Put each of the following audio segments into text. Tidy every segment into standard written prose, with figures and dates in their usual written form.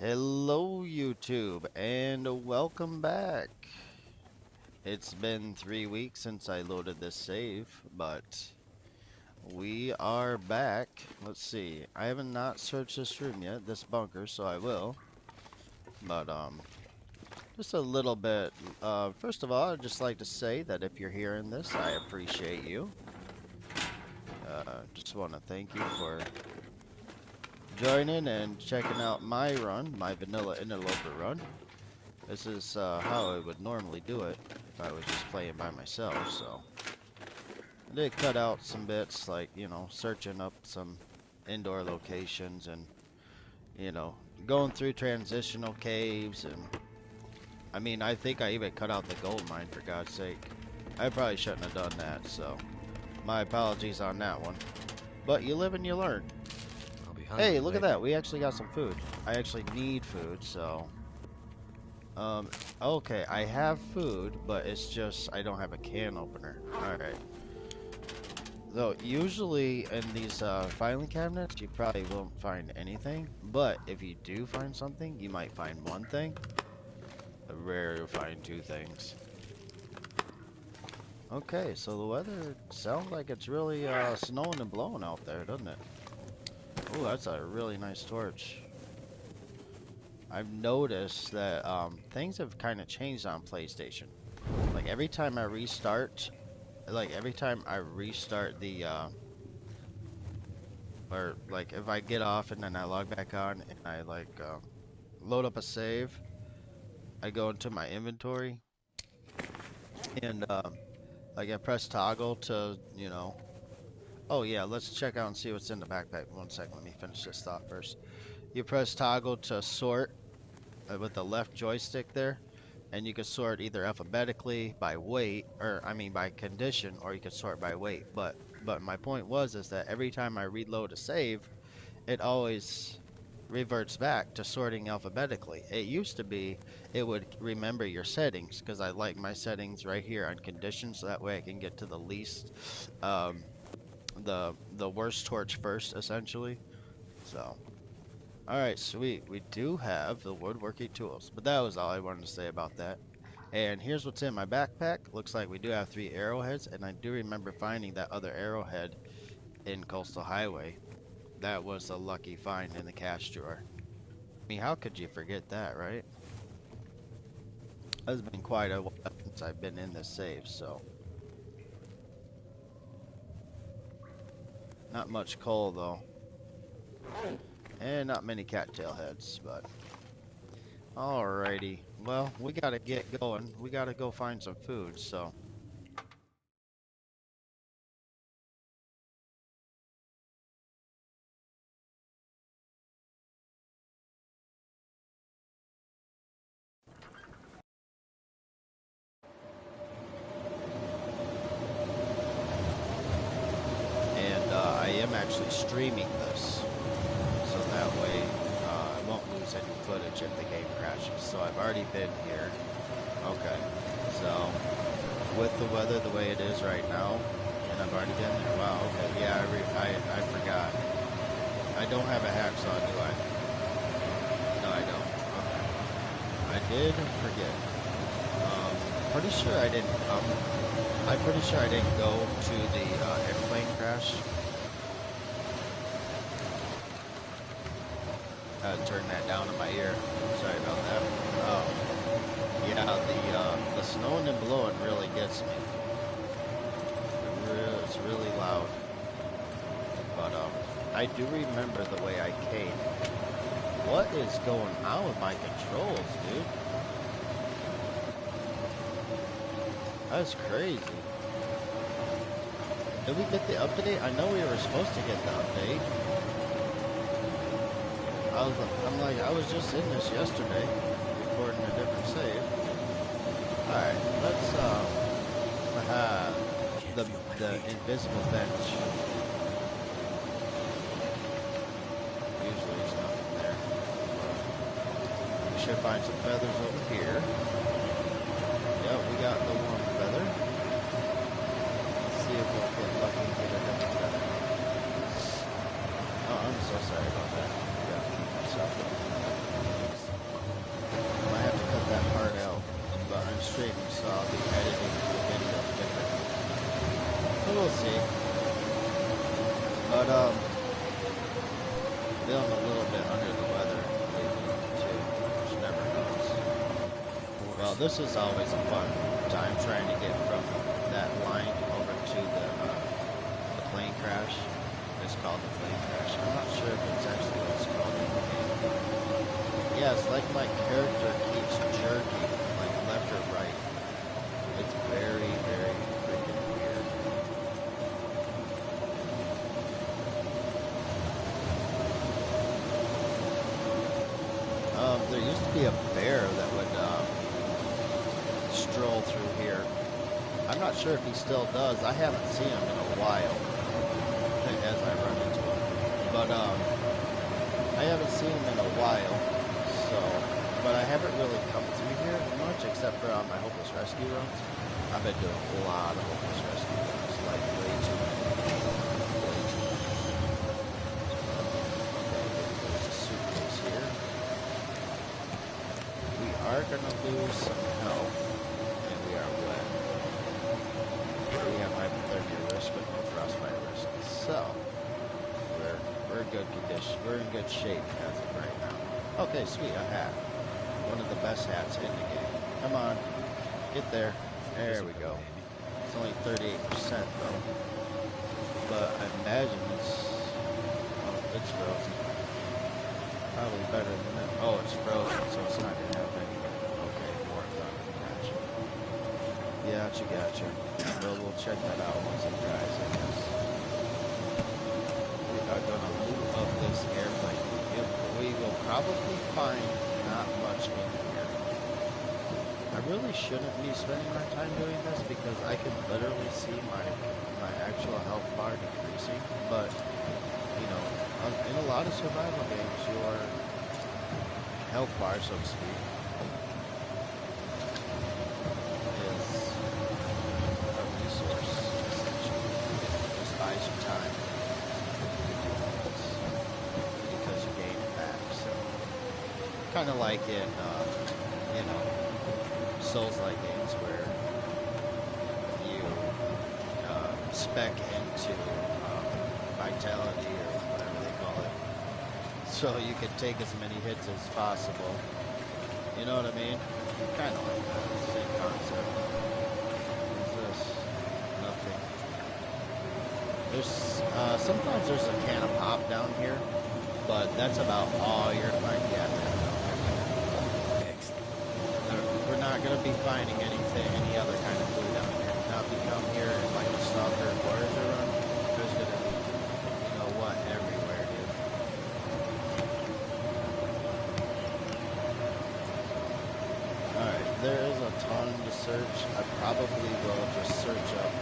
Hello YouTube and welcome back. It's been 3 weeks since I loaded this save, but we are back. Let's see. I haven't not searched this room yet, this bunker, so I will. But just a little bit. First of all, I'd just like to say that if you're hearing this, I appreciate you. Just want to thank you for joining and checking out my run, my vanilla interloper run. This is how I would normally do it if I was just playing by myself, so. I did cut out some bits, like, searching up some indoor locations and, going through transitional caves and, I think I even cut out the gold mine, for God's sake. I probably shouldn't have done that, so my apologies on that one. But you live and you learn. I'll be hungry. Hey, look at that. We actually got some food. I actually need food, so. Okay, I have food, but it's just I don't have a can opener. Alright. Though, usually in these filing cabinets, you probably won't find anything. But if you do find something, you might find one thing. Rare to find two things. Okay, so the weather sounds like it's really snowing and blowing out there, doesn't it? Oh, that's a really nice torch. I've noticed that things have kind of changed on PlayStation. Like every time I restart, the or like if I get off and then I log back on and I load up a save, I go into my inventory and I press toggle to, oh yeah, let's check out and see what's in the backpack. One second, let me finish this thought first. You press toggle to sort with the left joystick there, and you can sort either alphabetically by weight, or by condition, or you can sort by weight. But my point is that every time I reload a save, it always reverts back to sorting alphabetically. It used to be it would remember your settings, because I like my settings right here on conditions, so that way I can get to the least, the worst torch first, essentially. So. Alright, sweet. We do have the woodworking tools. But that was all I wanted to say about that. And here's what's in my backpack. Looks like we do have 3 arrowheads, and I do remember finding that other arrowhead in Coastal Highway. That was a lucky find in the cash drawer. How could you forget that, right? It's been quite a while since I've been in this save, so. Not much coal, though. And not many cattail heads, but. Alrighty. Well, we gotta get going. We gotta go find some food, so. And I am actually streaming this, so that way I won't lose any footage if the game crashes. So I've already been here. Okay. So, with the weather the way it is right now, and I've already been there. Wow, okay. Yeah, I forgot. I don't have a hacksaw, do I? No, I don't. Okay. I did forget. Pretty sure I didn't come. I'm pretty sure I didn't go to the airplane crash. Turn that down in my ear. Sorry about that. Yeah, the snowing and blowing really gets me. It's really loud. But I do remember the way I came. What is going on with my controls, dude? That's crazy. Did we get the update? I know we were supposed to get the update. I was just in this yesterday, recording a different save. Alright, let's, the invisible bench. Usually there's nothing there. We should find some feathers over here. Yep, we got the one feather. Let's see if we'll get lucky and get a different feather. Oh, I'm so sorry about that. Yeah, keep yourself. we'll see. But feeling a little bit under the weather lately too, which never knows. Well, this is always a fun time trying to get from that line over to the plane crash. It's called the plane crash. I'm not sure if it's actually what it's called in the game. Yeah, it's like my character keeps jerking, like left or right. It's very, very freaking weird. There used to be a bear that would stroll through here. I'm not sure if he still does. I haven't seen him in a while as I run into him. But I haven't seen him in a while, so but I haven't really come through here much except for on my hopeless rescue runs. I've been doing a lot of hopeless rescue runs, like way too many. Way too many. There's a suitcase here. We are gonna lose some health, and we are wet. We have hypothermia risk, but no frostbite risk. So we're in good condition. We're in good shape as of right now. Okay, sweet, a hat. One of the best hats in the game. Come on, get there. There we go. It's only 38% though, but I imagine it's frozen. Probably better than that. Oh, it's frozen, so it's not gonna have any. Okay, warmth on it. Gotcha. We'll check that out once it dries, I guess. We are gonna loot up this airplane. We will probably find not much in here. I really shouldn't be spending my time doing this because I can literally see my actual health bar decreasing, but you know, in a lot of survival games, your health bar, so to speak, is a resource, essentially. It just buys you time because you gain it back. So, kind of like in, you know, Souls-like games where you spec into vitality or whatever they call it, so you can take as many hits as possible. You know what I mean? Kind of like that. Same concept. What's this? Nothing. There's sometimes there's a can of pop down here, but that's about all you're gonna find. Yeah. We're not gonna be finding any other kind of food down here. Now, if you come here and like a stalker or forager run, there's gonna be, you know what, everywhere, dude. Alright, there is a ton to search. I probably will just search up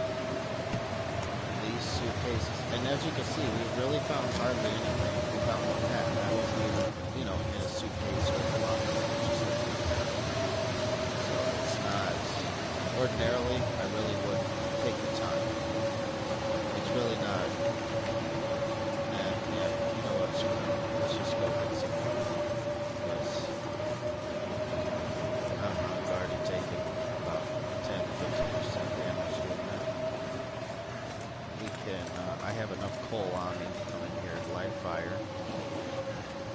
these suitcases. And as you can see, we really found hardly anything. We found one hat, and I wasn't even, you know, in a suitcase or a locker. So it's not, ordinarily, I really wouldn't take the time. It's really not. And yeah, you know what, let's just go get some food. Because I've already taken about 10 to 15% damage doing that. We can, I have enough coal on me to come in here and light fire.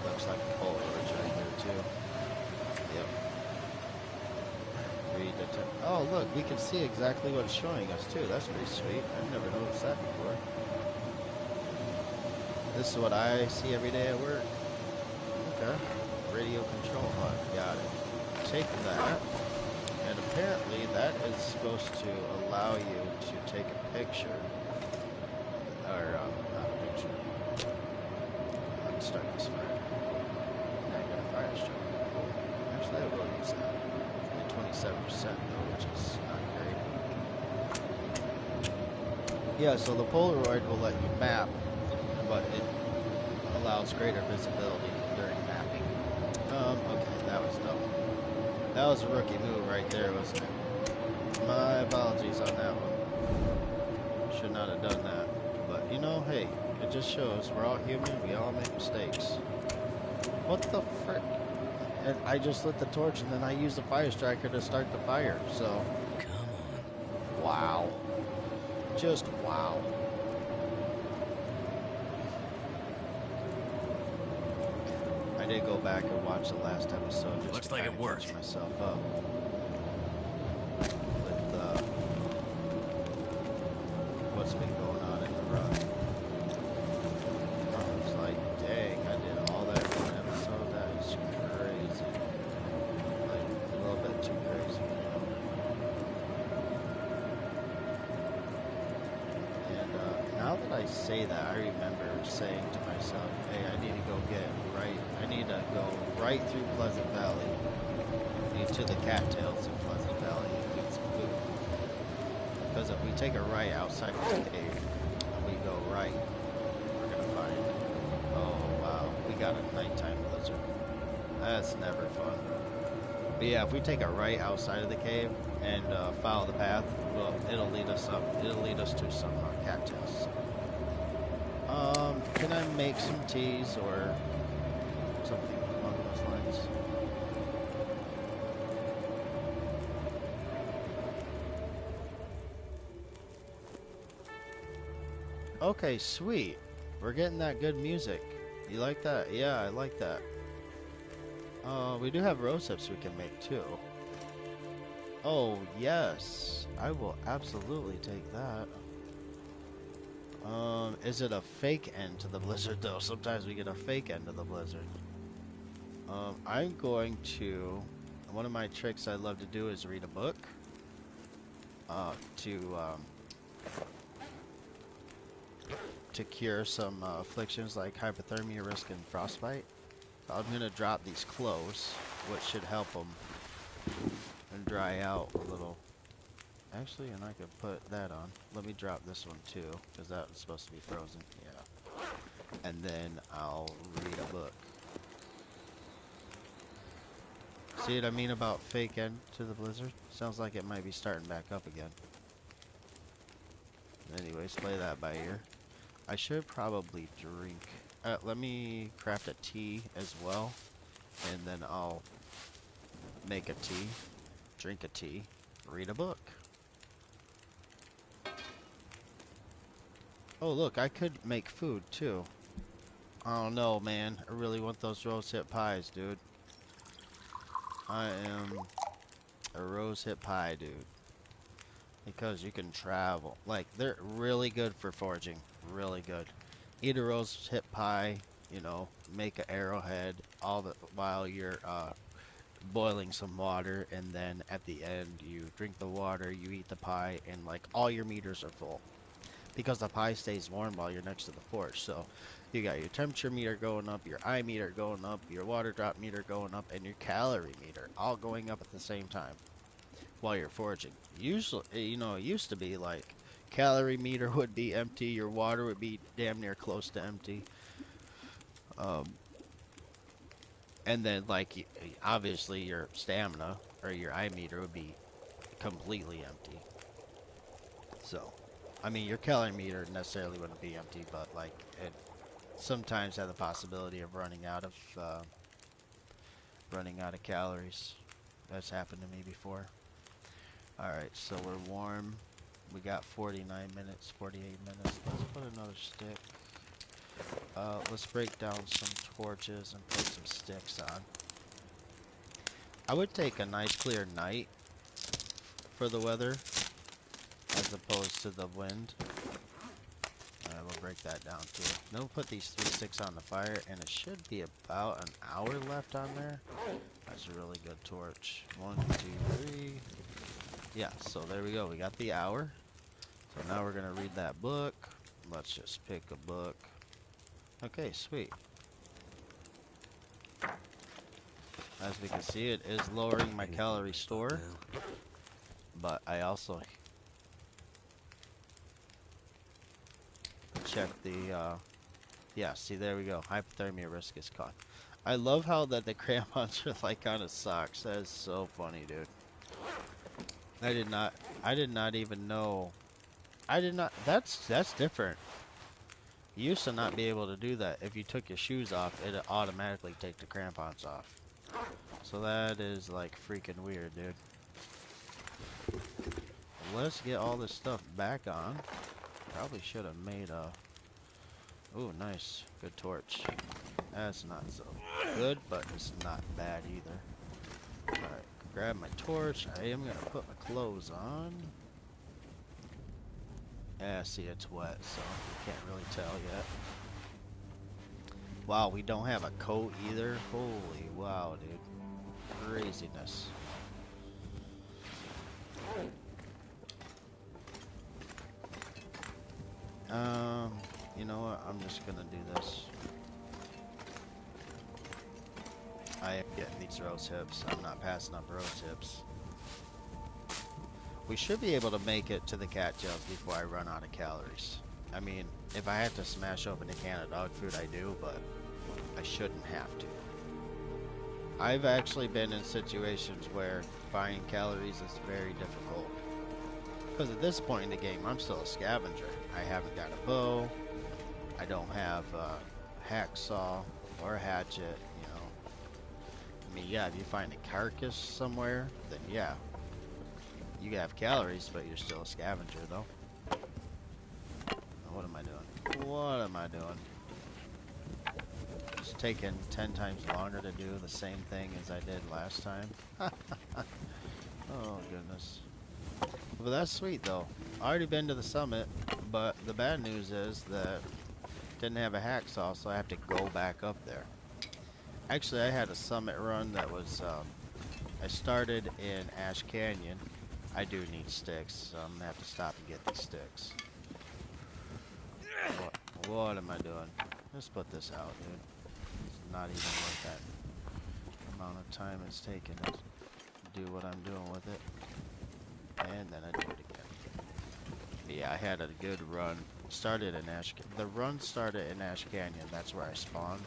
Looks like a coal orge right here too. Yep. Oh look, we can see exactly what it's showing us too. That's pretty sweet. I've never noticed that before. This is what I see every day at work. Okay. Radio control hut. Got it. Take that. And apparently that is supposed to allow you to take a picture. Or, not a picture. Let's start this fire. Now I got a fire strike. Actually, I will use that. 27% though, which is not great. Yeah, so the Polaroid will let you map, but it allows greater visibility during mapping. Okay, that was dumb. That was a rookie move right there, wasn't it? My apologies on that one. Should not have done that. But, you know, hey, it just shows we're all human, we all make mistakes. What the frick? And I just lit the torch and then I used the fire striker to start the fire, so. Come on. Wow. Just wow. I did go back and watch the last episode just Looks to like kind it of worked. catch myself up with what's been going on in the run. I was like, dang, I did all that in one episode. That is crazy. Like a little bit too crazy, you know. And now that I say that, I remember saying to myself, hey, I need to go get right. I need to go right through Pleasant Valley into the cattails in Pleasant Valley and get some food. Because if we take a right outside this cave and we go right, we're gonna find. Oh wow, we got a nighttime blizzard. That's never fun. But yeah, if we take a right outside of the cave and follow the path, well, it'll lead us up. It'll lead us to some cattails. Can I make some teas or something along those lines? Okay, sweet. We're getting that good music. You like that? Yeah, I like that. We do have rose hips we can make too. Oh, yes. I will absolutely take that. Is it a fake end to the blizzard though? Sometimes we get a fake end to the blizzard. I'm going to... One of my tricks I love to do is read a book. To cure some afflictions like hypothermia, risk, and frostbite. So I'm gonna drop these clothes, which should help them and dry out a little. Actually, and I could put that on. Let me drop this one too, because that's supposed to be frozen. Yeah. And then I'll read a book. See what I mean about fake end to the blizzard? Sounds like it might be starting back up again. Anyways, play that by ear. I should probably drink. Let me craft a tea as well, and then I'll make a tea, drink a tea, read a book. Oh look, I could make food too. I don't know, man. I really want those rose hip pies, dude. I am a rose hip pie dude. Because you can travel. Like, they're really good for foraging. Really good. Eat a rose hip pie, you know, make an arrowhead all the while you're boiling some water, and then at the end you drink the water, you eat the pie, and like all your meters are full. Because the pie stays warm while you're next to the forge. So you got your temperature meter going up, your eye meter going up, your water drop meter going up, and your calorie meter all going up at the same time while you're foraging. Usually, you know, it used to be like calorie meter would be empty, your water would be damn near close to empty. Um, and then like obviously your stamina or your eye meter would be completely empty. So, I mean, your calorie meter necessarily wouldn't be empty, but like it sometimes have the possibility of running out of calories. That's happened to me before. Alright, so we're warm. We got 49 minutes, 48 minutes. Let's put another stick. Let's break down some torches and put some sticks on. I would take a nice clear night for the weather as opposed to the wind. Alright, we'll break that down too. Then we'll put these 3 sticks on the fire, and it should be about an hour left on there. That's a really good torch. 1, 2, 3. Yeah, so there we go. We got the hour. So now we're going to read that book. Let's just pick a book. Okay, sweet. As we can see, it is lowering my calorie store. But I also check the, yeah, see, there we go. Hypothermia risk is caught. I love how that the crampons are like on his socks. That is so funny, dude. I did not even know. That's different. You used to not be able to do that. If you took your shoes off, it'd automatically take the crampons off. So that is like freaking weird, dude. Let's get all this stuff back on. Probably should have made a... Ooh, nice. Good torch. That's not so good, but it's not bad either. Alright, grab my torch. I am gonna put my clothes on. Yeah, see, it's wet, so you can't really tell yet. Wow, we don't have a coat either. Holy wow, dude. Craziness. You know what? I'm just gonna do this. I am getting these rose hips. I'm not passing up rose hips. We should be able to make it to the cattails before I run out of calories. I mean, if I have to smash open a can of dog food, I do, but I shouldn't have to. I've actually been in situations where buying calories is very difficult. Because at this point in the game, I'm still a scavenger. I haven't got a bow. I don't have a hacksaw or a hatchet, you know. I mean, yeah, if you find a carcass somewhere, then yeah. You can have calories, but you're still a scavenger, though. What am I doing? What am I doing? It's taking 10 times longer to do the same thing as I did last time. Oh, goodness. But that's sweet, though. I already been to the summit, but the bad news is that didn't have a hacksaw, so I have to go back up there. Actually, I had a summit run that was, I started in Ash Canyon. I do need sticks, so I'm gonna have to stop and get these sticks. What am I doing? Let's put this out, dude. It's not even worth that amount of time it's taken to do what I'm doing with it. And then I do it again. Yeah, I had a good run. Started in the run started in Ash Canyon. That's where I spawned.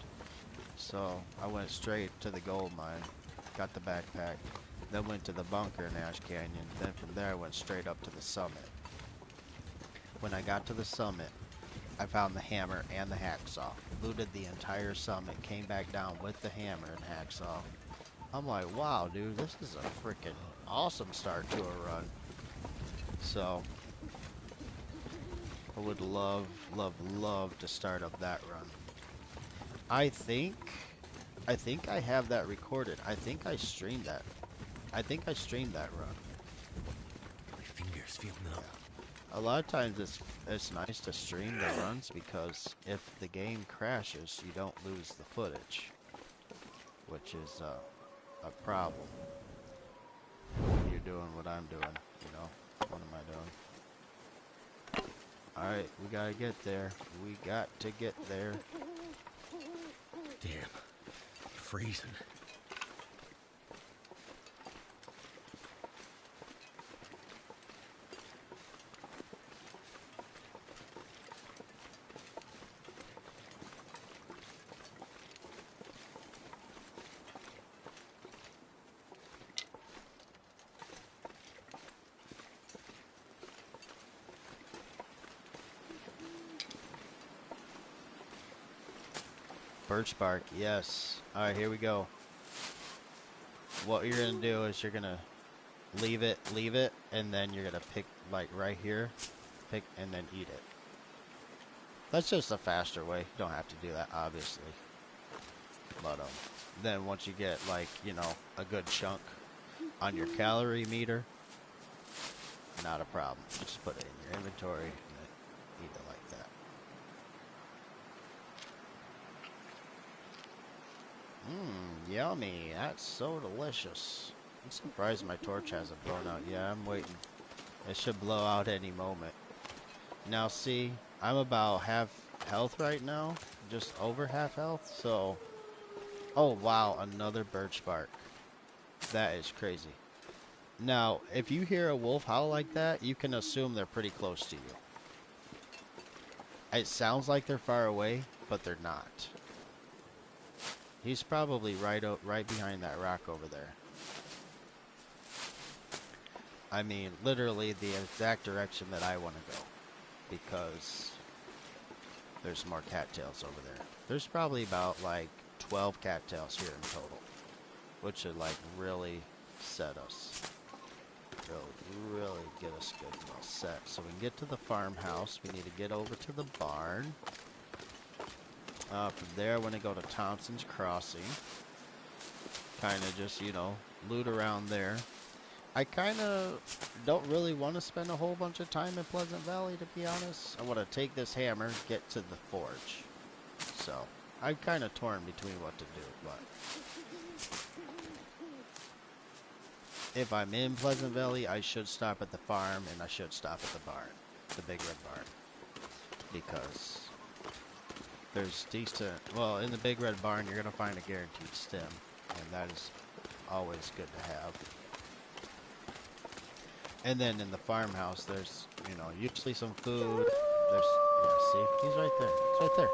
So I went straight to the gold mine, got the backpack, then went to the bunker in Ash Canyon. Then from there I went straight up to the summit. When I got to the summit, I found the hammer and the hacksaw. Looted the entire summit, came back down with the hammer and hacksaw. I'm like, wow, dude, this is a freaking awesome start to a run. So I would love, love, love to start up that run. I think I have that recorded. I think I streamed that. I think I streamed that run. My fingers feel numb. Yeah. A lot of times it's nice to stream the runs because if the game crashes, you don't lose the footage, which is a problem. If you're doing what I'm doing, you know. What am I doing? Alright, we gotta get there. We got to get there. Damn. I'm freezing. Birch bark, yes. Alright, here we go. What you're gonna do is you're gonna leave it, and then you're gonna pick, like, right here, pick, and then eat it. That's just a faster way. You don't have to do that, obviously. But, then once you get, like, you know, a good chunk on your calorie meter, not a problem. Just put it in your inventory, and then eat it like that. Mmm, yummy. That's so delicious. I'm surprised my torch hasn't blown out. Yeah, I'm waiting. It should blow out any moment. Now see, I'm about half health right now. Just over half health, so... Oh wow, another birch bark. That is crazy. Now, if you hear a wolf howl like that, you can assume they're pretty close to you. It sounds like they're far away, but they're not. He's probably right behind that rock over there. I mean, literally the exact direction that I want to go. Because there's more cattails over there. There's probably about like 12 cattails here in total. Which should like really set us. really get us good and well set. So we can get to the farmhouse. We need to get over to the barn. From there, I want to go to Thompson's Crossing. Kind of just, you know, loot around there. I kind of don't really want to spend a whole bunch of time in Pleasant Valley, to be honest. I want to take this hammer, get to the forge. So, I'm kind of torn between what to do, but if I'm in Pleasant Valley, I should stop at the farm, and I should stop at the barn, the Big Red Barn, because there's decent, well, in the Big Red Barn, you're going to find a guaranteed stim, and that is always good to have. And then in the farmhouse, there's, you know, usually some food. There's, yeah, see, he's right there. He's right there.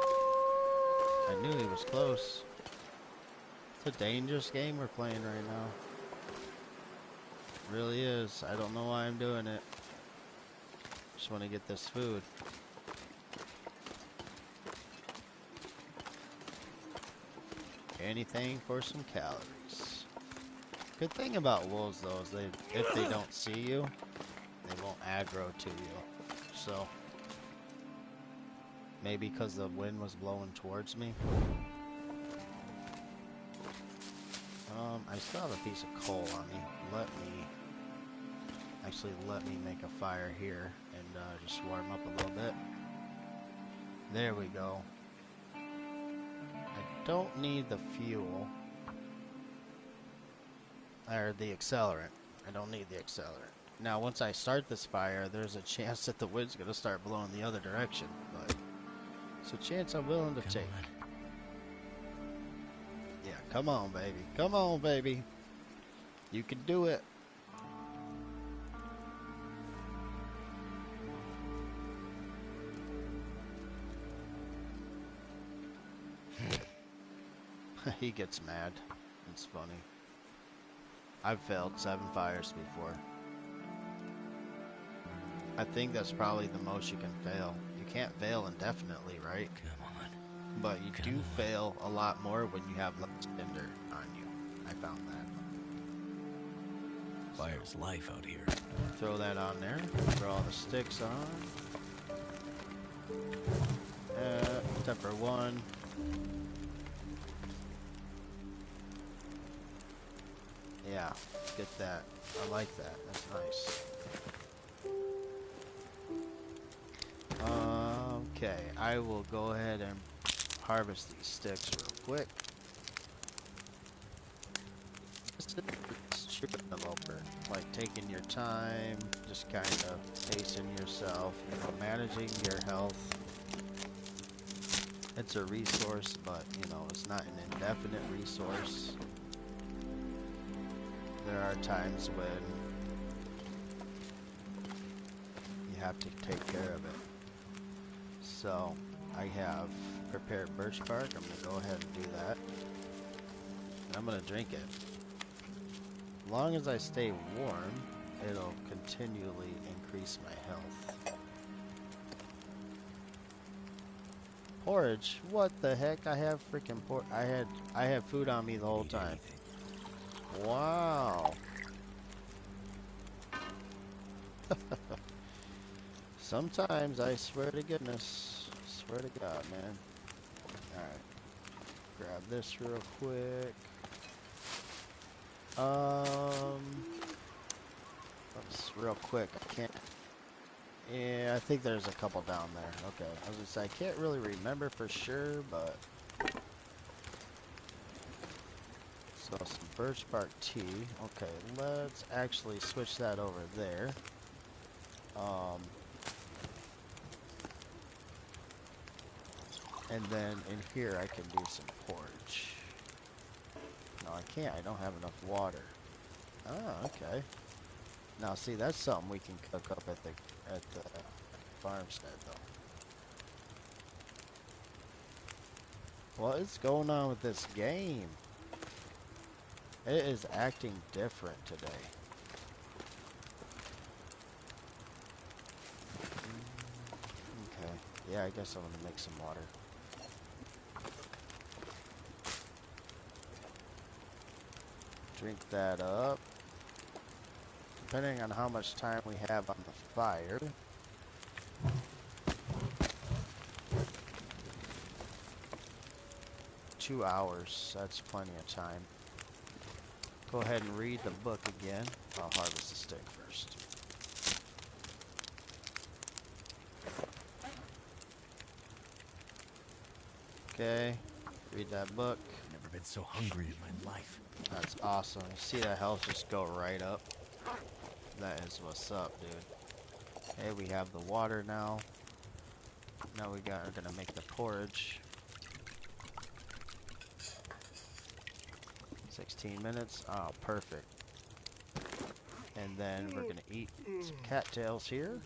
I knew he was close. It's a dangerous game we're playing right now. It really is. I don't know why I'm doing it. Just want to get this food. Anything for some calories. Good thing about wolves, though, is if they don't see you, they won't aggro to you. So, maybe because the wind was blowing towards me. I still have a piece of coal on me. Let me make a fire here and just warm up a little bit. There we go. I don't need the fuel. Or the accelerant. I don't need the accelerant. Now, once I start this fire, there's a chance that the wind's going to start blowing the other direction. But it's a chance I'm willing to take. Yeah, come on, baby. Come on, baby. You can do it. He gets mad. It's funny. I've failed 7 fires before. I think that's probably the most you can fail. You can't fail indefinitely, right? Come on. But you do fail a lot more when you have less tinder on you. I found that. Fire's life out here. Throw that on there. Throw all the sticks on. Except for one. Yeah, get that. I like that. That's nice. Okay, I will go ahead and harvest these sticks real quick. This is Interloper. Like taking your time, just kind of pacing yourself, you know, managing your health. It's a resource, but you know, it's not an indefinite resource. There are times when you have to take care of it. So, I have prepared birch bark. I'm going to go ahead and do that. And I'm going to drink it. As long as I stay warm, it'll continually increase my health. Porridge? What the heck? I have freaking I had food on me the whole time. Wow. Sometimes, I swear to goodness. Swear to God, man. Alright. Grab this real quick. Oops, real quick. I can't. Yeah, I think there's a couple down there. Okay. I was gonna say, I can't really remember for sure, but. So, some birch bark tea. Okay, let's actually switch that over there. And then in here I can do some porridge. No, I can't. I don't have enough water. Oh, okay. Now, see, that's something we can cook up at the farmstead, though. What is going on with this game? It is acting different today. Okay. Yeah, I guess I'm gonna make some water. Drink that up. depending on how much time we have on the fire. $2, that's plenty of time. Go ahead and read the book again. I'll harvest the stick first. Okay, read that book. Never been so hungry in my life. That's awesome. You see that health just go right up. That is what's up, dude. Okay, we have the water now. Now we're gonna make the porridge. 16 minutes. Oh, perfect. And then we're gonna eat some cattails here.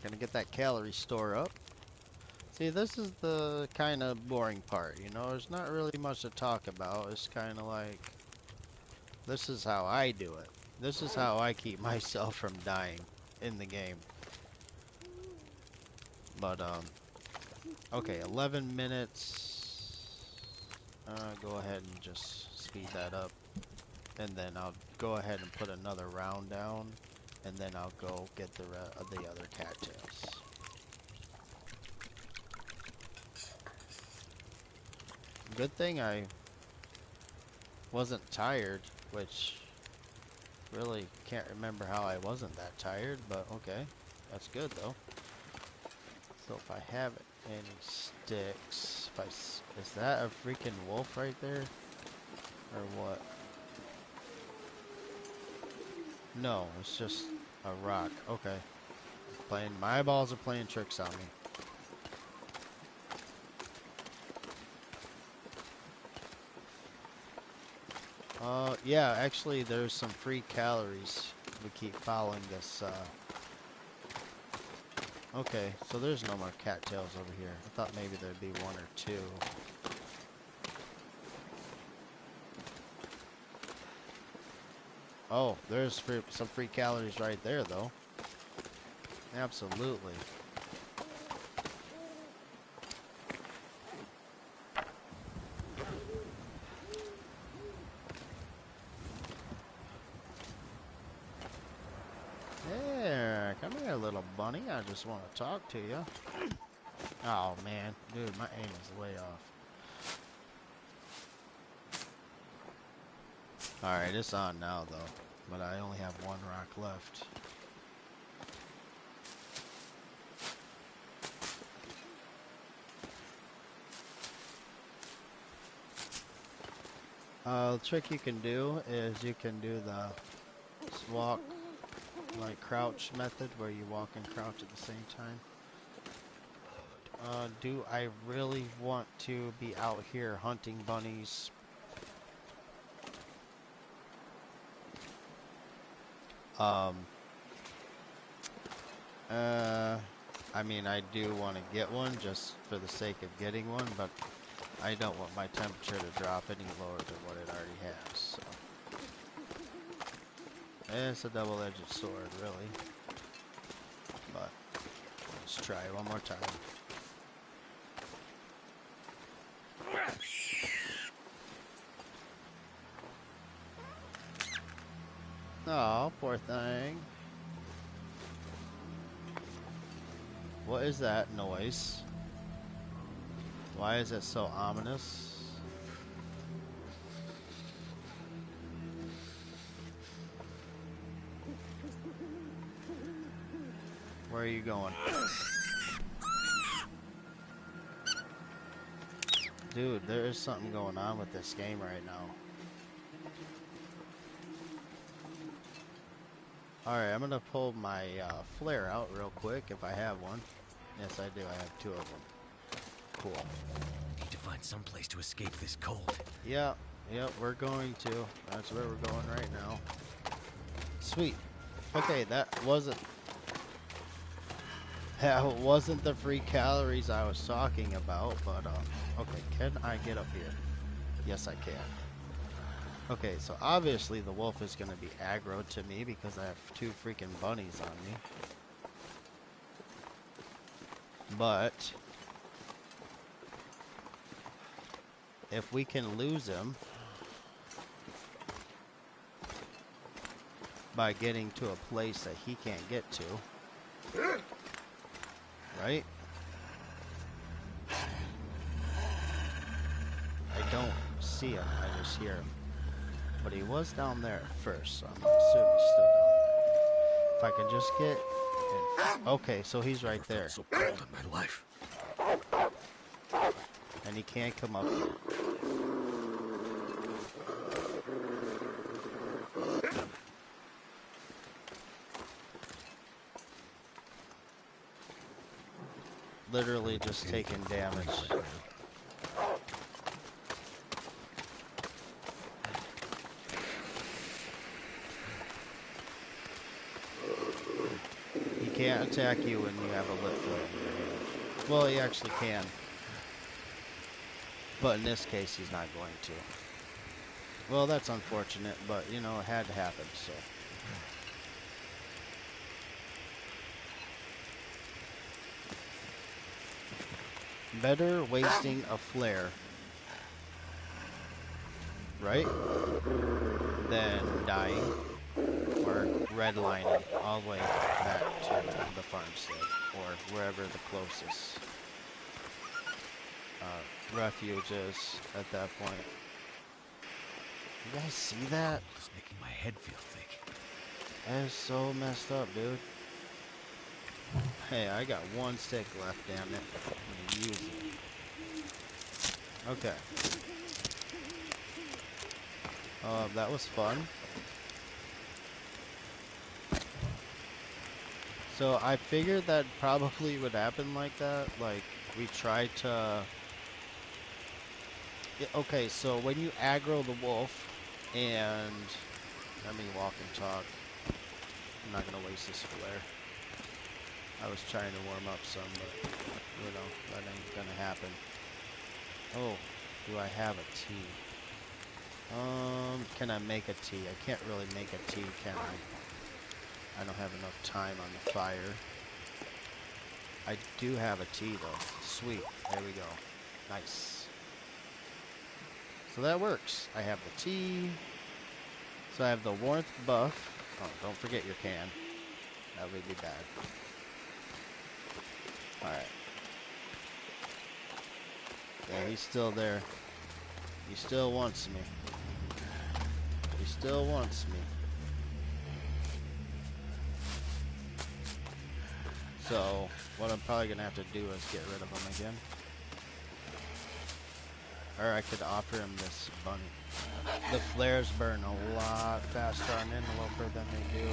Gonna get that calorie store up. See, this is the kind of boring part, you know? There's not really much to talk about. It's kind of like, this is how I do it. This is how I keep myself from dying in the game. But, okay, 11 minutes. Go ahead and just speed that up. And then I'll go ahead and put another round down. And then I'll go get the other cattails. Good thing I wasn't tired, which really can't remember how I wasn't that tired, but okay. That's good though. So if I have any sticks, is that a freaking wolf right there? Or what? No, it's just a rock. Okay. My eyeballs are playing tricks on me. Yeah, actually there's some free calories. We keep following this, Okay, so there's no more cattails over here. I thought maybe there'd be one or two. Oh, there's some free calories right there, though. Absolutely. There, come here, little bunny. I just want to talk to you. Oh, man. Dude, my aim is way off. Alright, it's on now, though. But I only have one rock left. The trick you can do is you can do the walk, like crouch method, where you walk and crouch at the same time. Do I really want to be out here hunting bunnies? I mean, I do want to get one just for the sake of getting one, but I don't want my temperature to drop any lower than what it already has, so. It's a double-edged sword, really. But, let's try it one more time. Oh, poor thing. What is that noise? Why is it so ominous? Where are you going? Dude, there is something going on with this game right now. Alright, I'm gonna pull my flare out real quick if I have one. Yes, I do. I have 2 of them. Cool. Need to find some place to escape this cold. Yep, we're going to. That's where we're going right now. Sweet. Okay, that wasn't the free calories I was talking about, but okay, can I get up here? Yes, I can. Okay, so obviously the wolf is going to be aggro to me because I have 2 freaking bunnies on me. But if we can lose him by getting to a place that he can't get to. Right? I don't see him, I just hear him. But he was down there at first, so I'm gonna assume he's still down there. If I can just get in. Okay, so he's right Never there. felt so cold in my life. And he can't come up here. Literally just taking damage. He can't attack you when you have a lit flare in your hand. Well, he actually can. But in this case, he's not going to. Well, that's unfortunate, but, you know, it had to happen, so. Better wasting a flare, right, than dying or redlining all the way back to the farmstead or wherever the closest refuge is at that point. You guys see that? It's making my head feel thick. That is so messed up, dude. Hey, I got one stick left, damn it. I'm gonna use it. Okay. That was fun. So I figured that probably would happen like that. Like, we tried to... Okay, so when you aggro the wolf, and... Let me walk and talk. I'm not gonna waste this flare. I was trying to warm up some, but, you know, that ain't gonna happen. Oh, do I have a tea? Can I make a tea? I can't really make a tea, can I? I don't have enough time on the fire. I do have a tea, though. Sweet. There we go. Nice. So that works. I have the tea. So I have the warmth buff. Oh, don't forget your can. That would be bad. Alright. Yeah, he's still there. He still wants me. He still wants me. So, what I'm probably gonna have to do is get rid of him again. Or I could offer him this bunny. The flares burn a lot faster on Interloper than they do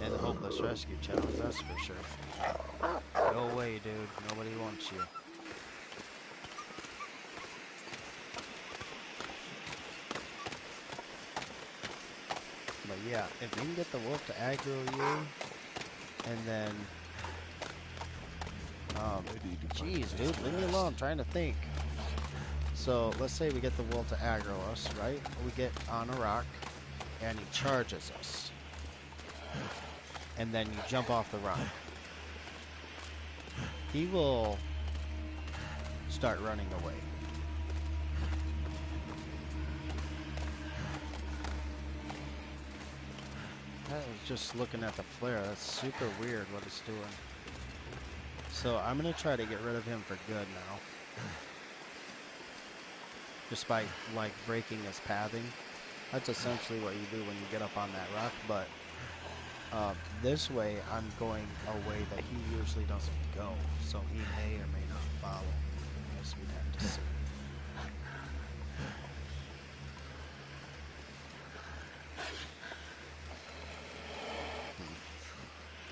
in the Hopeless Rescue challenge, that's for sure. No way, dude. Nobody wants you. But yeah, if you can get the wolf to aggro you, and then... Jeez, dude, leave me alone. I'm trying to think. So, let's say we get the wolf to aggro us, right? We get on a rock, and he charges us. And then you jump off the rock. He will start running away. I was just looking at the flare. That's super weird what it's doing. So I'm going to try to get rid of him for good now. Just by, like, breaking his pathing. That's essentially what you do when you get up on that rock, but this way I'm going a way that he usually doesn't go, so he may or may not follow me. I guess we'd have to see.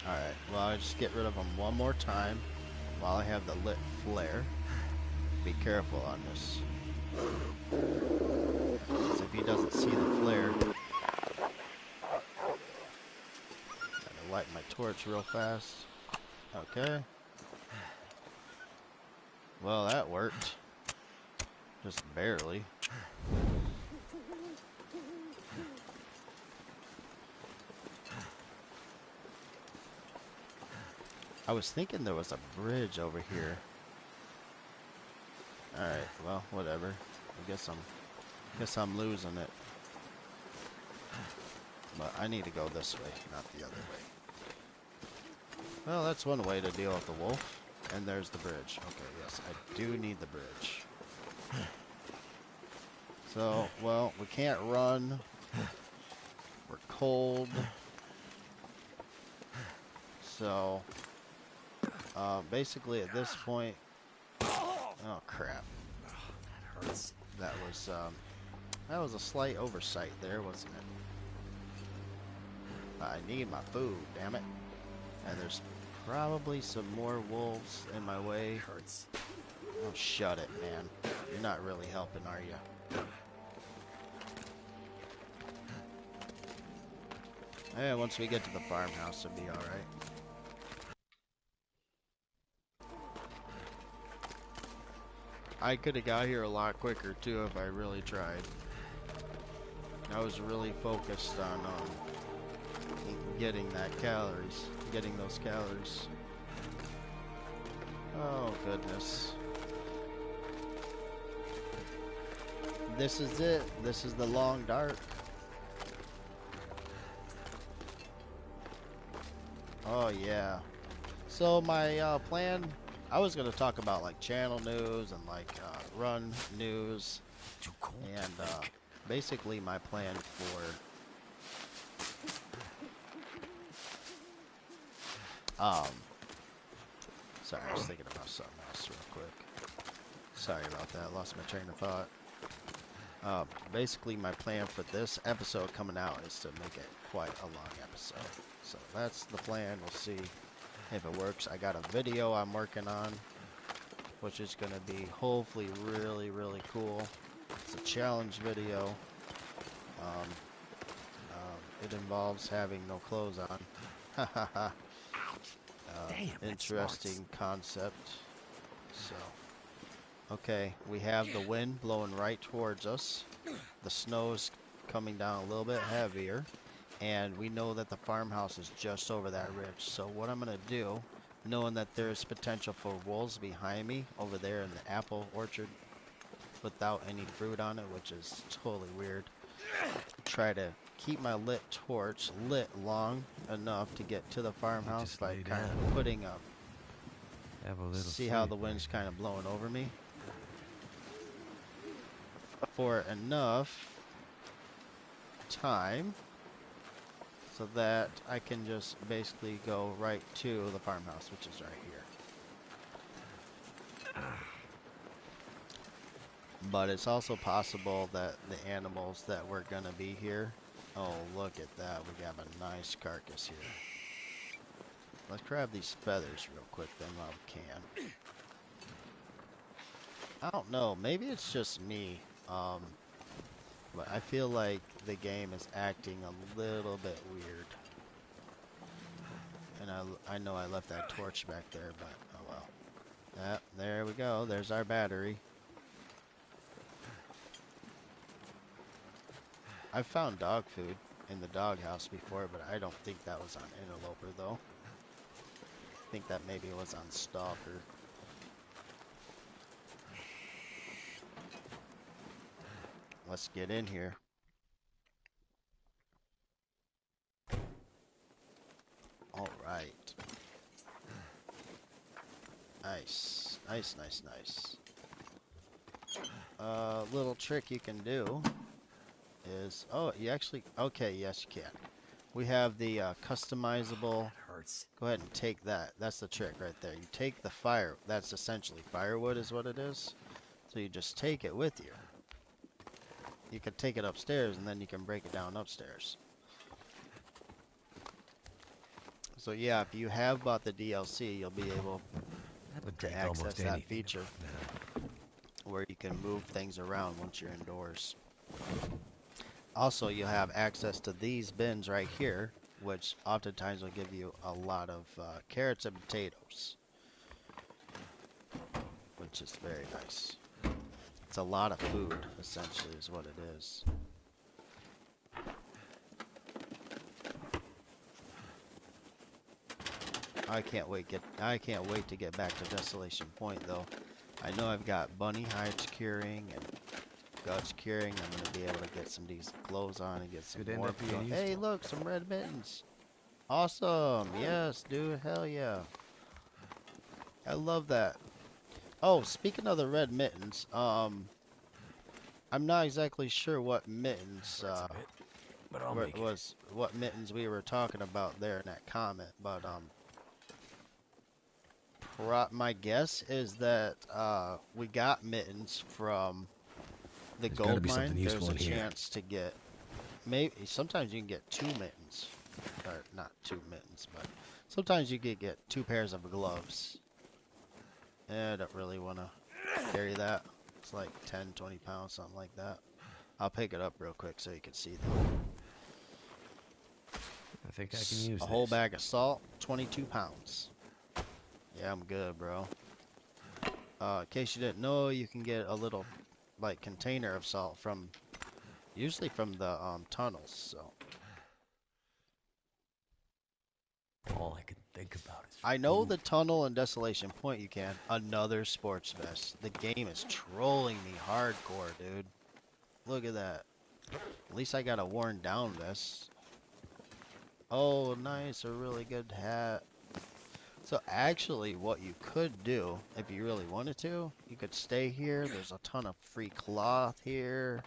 Alright, well, I'll just get rid of him one more time while I have the lit flare. Be careful on this. Because if he doesn't see the flare... Gotta light my torch real fast. Okay. Well, that worked. Just barely. I was thinking there was a bridge over here. Alright, well, whatever. I guess I'm losing it. But I need to go this way, not the other way. Well, that's one way to deal with the wolf. And there's the bridge. Okay, yes, I do need the bridge. So, well, we can't run. We're cold. So, basically at this point... Oh, crap. That hurts. That was a slight oversight there, wasn't it? I need my food, damn it. And there's probably some more wolves in my way. Hurts. Oh, shut it, man. You're not really helping, are you? Yeah, once we get to the farmhouse, it'll be alright. I could have got here a lot quicker, too, if I really tried. I was really focused on getting those calories. Oh, goodness. This is it. This is the long dark. Oh, yeah. So my plan, I was going to talk about like channel news and like run news. Too cold. And basically my plan for sorry, I was thinking about something else real quick. Sorry about that, lost my train of thought. Basically my plan for this episode coming out is to make it quite a long episode. So that's the plan. We'll see if it works. I got a video I'm working on, which is going to be hopefully really, really cool. It's a challenge video. It involves having no clothes on. Ha ha ha. Interesting concept. So, okay, we have the wind blowing right towards us. The snow's coming down a little bit heavier. And we know that the farmhouse is just over that ridge. So what I'm going to do, knowing that there's potential for wolves behind me over there in the apple orchard without any fruit on it, which is totally weird, try to keep my lit torch lit long enough to get to the farmhouse by kind of putting up. See how the wind's kind of blowing over me? For enough time so that I can just basically go right to the farmhouse, which is right here. But it's also possible that the animals that were gonna be here... Oh, look at that. We have a nice carcass here. Let's grab these feathers real quick then while we can. I don't know. Maybe it's just me. But I feel like the game is acting a little bit weird. And I know I left that torch back there, but oh well. Yep, there we go. There's our battery. I've found dog food in the doghouse before, but I don't think that was on Interloper though. I think that maybe was on Stalker. Let's get in here. All right. Nice. Nice, nice, nice. Little trick you can do is... Oh, you actually... Okay, yes you can. We have the customizable... Hurts. Go ahead and take that. That's the trick right there. You take the fire... That's essentially firewood is what it is. So you just take it with you. You can take it upstairs and then you can break it down upstairs. So yeah, if you have bought the DLC, you'll be able to access that feature where you can move things around once you're indoors. Also, you'll have access to these bins right here, which oftentimes will give you a lot of carrots and potatoes, which is very nice. It's a lot of food, essentially, is what it is. I can't wait to get back to Desolation Point, though. I know I've got bunny hides curing and guts curing. I'm gonna be able to get some decent clothes on and get some Could end warmth up being going. useful. Hey, look, some red mittens. Awesome. Yes, dude. Hell yeah. I love that. Oh, speaking of the red mittens, I'm not exactly sure what mittens, Hurts a bit, but I'll make it. what mittens we were talking about there in that comment, but my guess is that we got mittens from the There's got to gold be something mine. There's useful a in here. chance to get maybe sometimes you can get two mittens, or not two mittens, but sometimes you can get two pairs of gloves. I don't really want to carry that. It's like 10, 20 pounds, something like that. I'll pick it up real quick so you can see them. I think I can use A whole this. bag of salt, 22 pounds. Yeah, I'm good, bro. In case you didn't know, you can get a little, like, container of salt from, usually from the tunnels. So All I can think about is I know food. the tunnel and Desolation Point you can. Another sports vest. The game is trolling me hardcore, dude. Look at that. At least I got a worn down vest. Oh, nice, a really good hat. So actually, what you could do, if you really wanted to, you could stay here. There's a ton of free cloth here.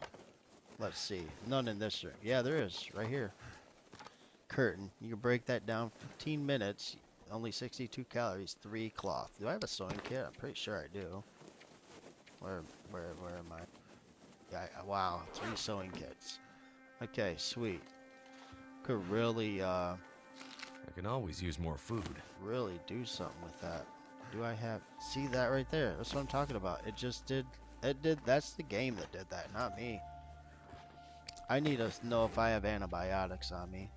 Let's see. None in this room. Yeah, there is. Right here. Curtain. You can break that down 15 minutes. Only 62 calories. 3 cloth. Do I have a sewing kit? I'm pretty sure I do. Where, where am I? Yeah, wow. 3 sewing kits. Okay, sweet. Could really, I can always use more food. really do something with that. Do I have, see that right there? That's what I'm talking about. That's the game that did that, not me. I need to know if I have antibiotics on me.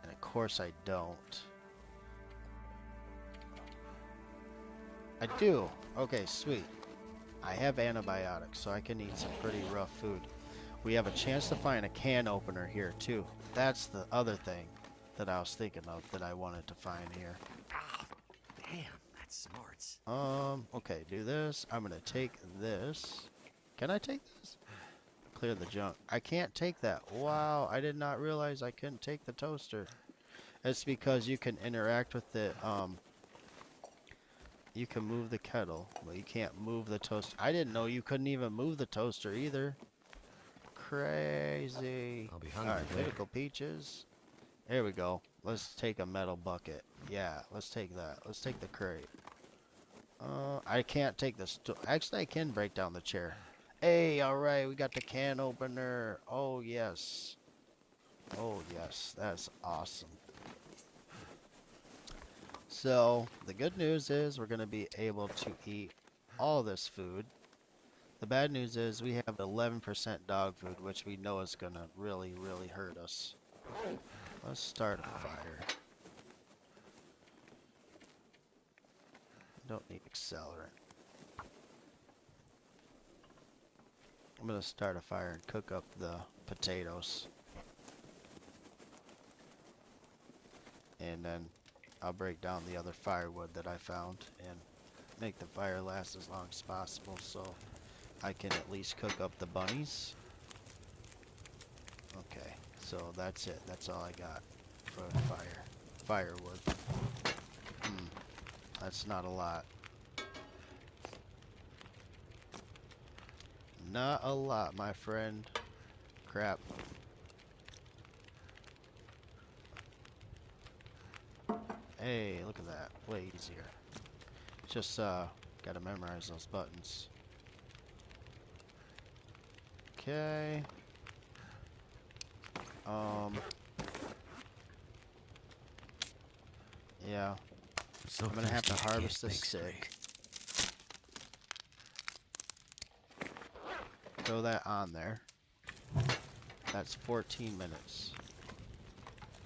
And of course I don't. I do. Okay, sweet. I have antibiotics, so I can eat some pretty rough food. We have a chance to find a can opener here, too. That's the other thing that I was thinking of that I wanted to find here. Ah, damn, that's smarts. Okay, do this. I'm gonna take this. Can I take this? Clear the junk. I can't take that. Wow, I did not realize I couldn't take the toaster. It's because you can interact with it, you can move the kettle, but you can't move the toaster. I didn't know you couldn't even move the toaster either. Crazy. I'll be hungry Alright, later. mythical peaches. There we go. Let's take a metal bucket. Yeah, let's take that. Let's take the crate. I can't take this. Actually, I can break down the chair. Hey, alright, we got the can opener. Oh, yes. Oh, yes. That's awesome. So, the good news is we're going to be able to eat all this food. The bad news is we have 11% dog food, which we know is going to really, really hurt us. Let's start a fire. Don't need accelerant. I'm going to start a fire and cook up the potatoes. And then I'll break down the other firewood that I found and make the fire last as long as possible so I can at least cook up the bunnies. Okay, so that's it. That's all I got for firewood. That's not a lot. Not a lot, my friend. Crap. Hey, look at that. Way easier. Just, gotta memorize those buttons. Okay. Yeah. So I'm gonna have to thirsty, I can't harvest this think stick. straight. Throw that on there. That's 14 minutes.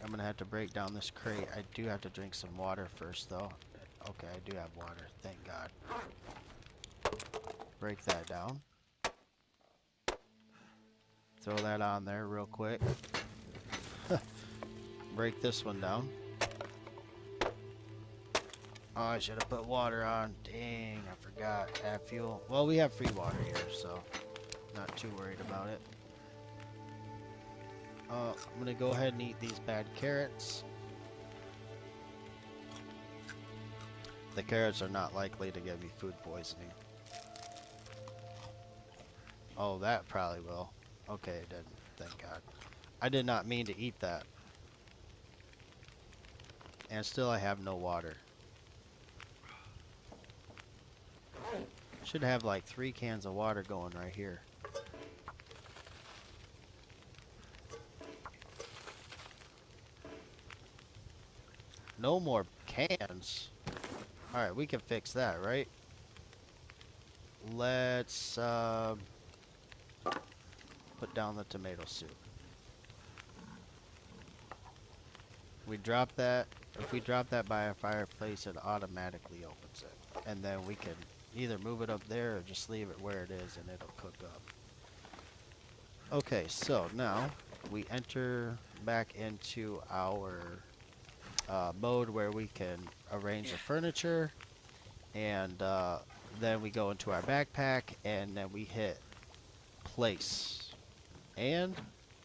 I'm gonna have to break down this crate. I do have to drink some water first, though. Okay, I do have water. Thank God. Break that down. Throw that on there real quick. Break this one down. Oh, I should have put water on. Dang, I forgot. Add fuel. Well, we have free water here, so not too worried about it. I'm gonna go ahead and eat these bad carrots. The carrots are not likely to give me food poisoning. Oh, that probably will. Okay, it didn't. Thank God. I did not mean to eat that. And still I have no water. Should have like 3 cans of water going right here. No more cans. Alright, we can fix that, right? Let's put down the tomato soup. We drop that. If we drop that by a fireplace, it automatically opens it. And then we can either move it up there or just leave it where it is and it'll cook up. Okay, so now we enter back into our mode where we can arrange the furniture, and then we go into our backpack and then we hit place and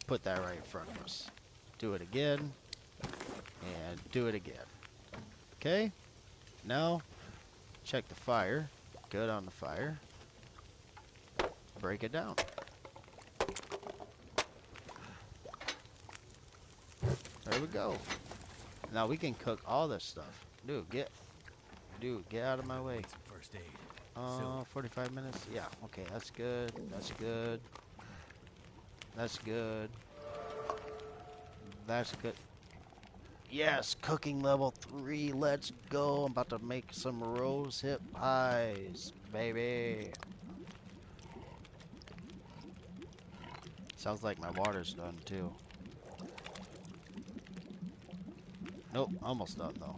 put that right in front of us. Do it again and do it again. Okay, now check the fire. Good on the fire. Break it down. There we go. Now we can cook all this stuff. Dude, get out of my way. Need some first aid. 45 minutes. Yeah, okay, that's good. That's good. That's good. That's good. Yes, cooking level 3. Let's go. I'm about to make some rose hip pies, baby. Sounds like my water's done too. Nope, almost done though.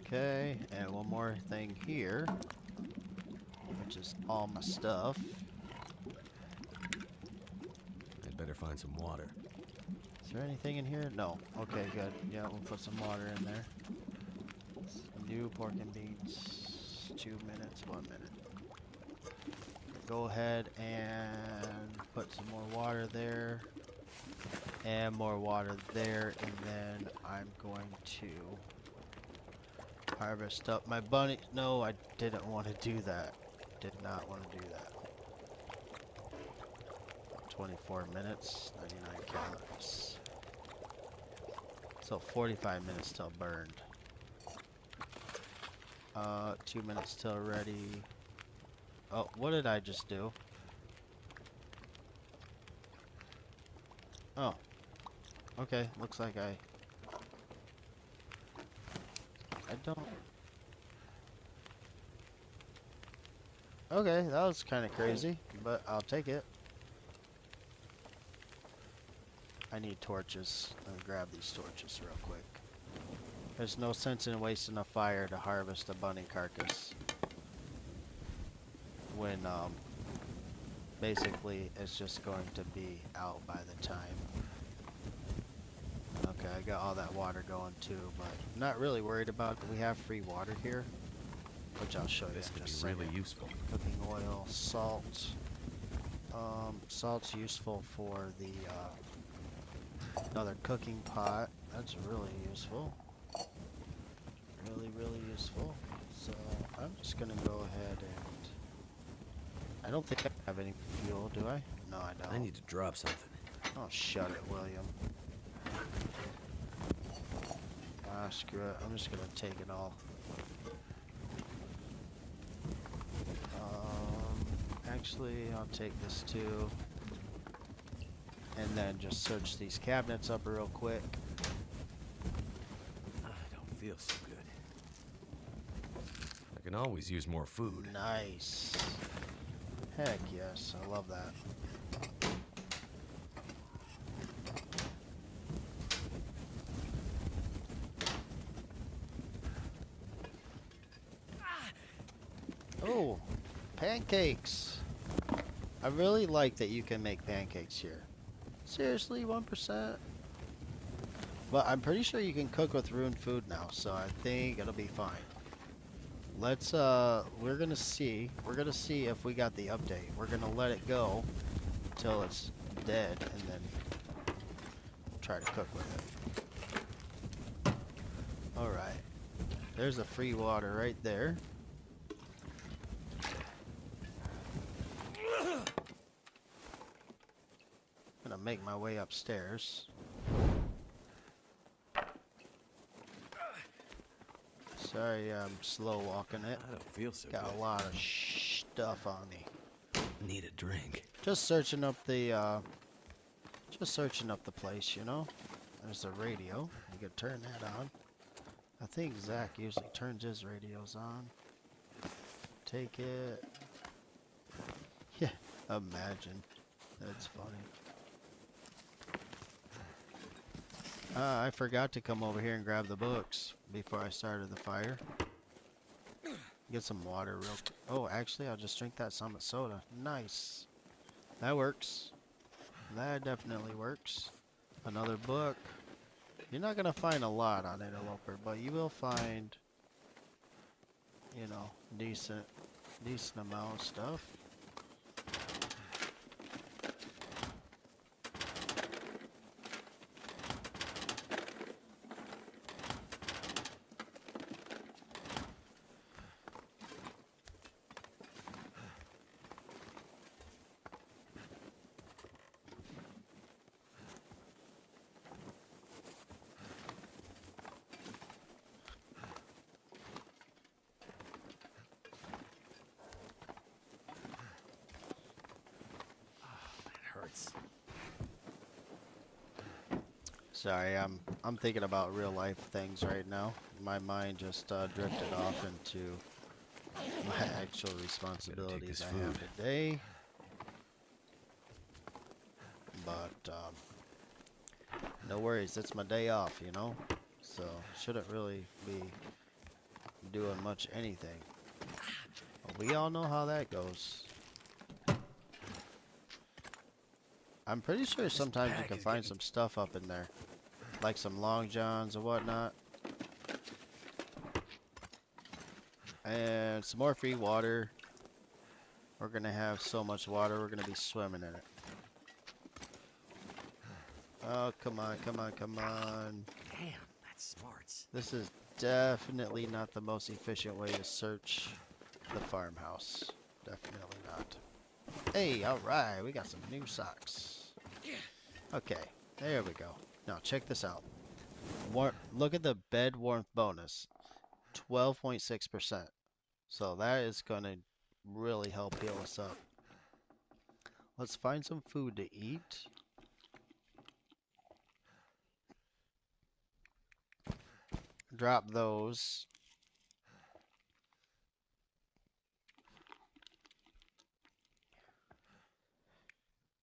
Okay, and one more thing here, which is all my stuff. I'd better find some water. Is there anything in here? No. Okay, good. Yeah, we'll put some water in there. New pork and beans. 2 minutes, 1 minute. Go ahead and put some more water there. And more water there. And then I'm going to harvest up my bunny. No, I didn't want to do that. Did not want to do that. 24 minutes, 99 calories. So 45 minutes till burned. 2 minutes till ready. Oh, what did I just do? Oh. Okay, looks like I don't... Okay, that was kind of crazy, but I'll take it. I need torches. Let me grab these torches real quick. There's no sense in wasting a fire to harvest a bunny carcass when basically it's just going to be out by the time. Okay, I got all that water going too, but I'm not really worried about it. We have free water here, which I'll show you This in could just a be second. really useful. Cooking oil, salt. Salt's useful for the another cooking pot. That's really useful. Really useful. So I'm just gonna go ahead and I don't think I have any fuel, do I? No, I don't. I need to drop something. Oh, shut it, William. Ah, screw it. I'm just gonna take it all. Actually, I'll take this too. And then just search these cabinets up real quick. I don't feel so good. I can always use more food. Nice. Heck yes, I love that. Oh, pancakes. I really like that you can make pancakes here. Seriously, 1%? But I'm pretty sure you can cook with ruined food now, so I think it'll be fine. Let's, we're gonna see if we got the update. We're gonna let it go until it's dead, and then try to cook with it. Alright. There's the free water right there. Gonna make my way upstairs. Sorry, I'm slow walking it. I don't feel so Got good. a lot of stuff on me. Need a drink. Just searching up the place, you know? There's the radio. You could turn that on. I think Zach usually turns his radios on. Take it. Yeah, imagine. That's funny. I forgot to come over here and grab the books before I started the fire. Get some water real quick. Oh, actually, I'll just drink that Summit soda. Nice. That works. That definitely works. Another book. You're not going to find a lot on Interloper, but you will find, you know, decent amount of stuff. Hurts. Sorry, I'm thinking about real life things right now. My mind just drifted off into my actual responsibilities I have today. But no worries, it's my day off, you know? So shouldn't really be doing much anything. But we all know how that goes. I'm pretty sure sometimes you can find some stuff up in there. Like some long johns and whatnot. And some more free water. We're gonna have so much water, we're gonna be swimming in it. Oh, come on, come on, come on. Damn, that's smart. This is definitely not the most efficient way to search the farmhouse. Definitely not. Hey, alright, we got some new socks. Okay, there we go. Now check this out. Look at the bed warmth bonus. 12.6%. So that is going to really help heal us up. Let's find some food to eat. Drop those.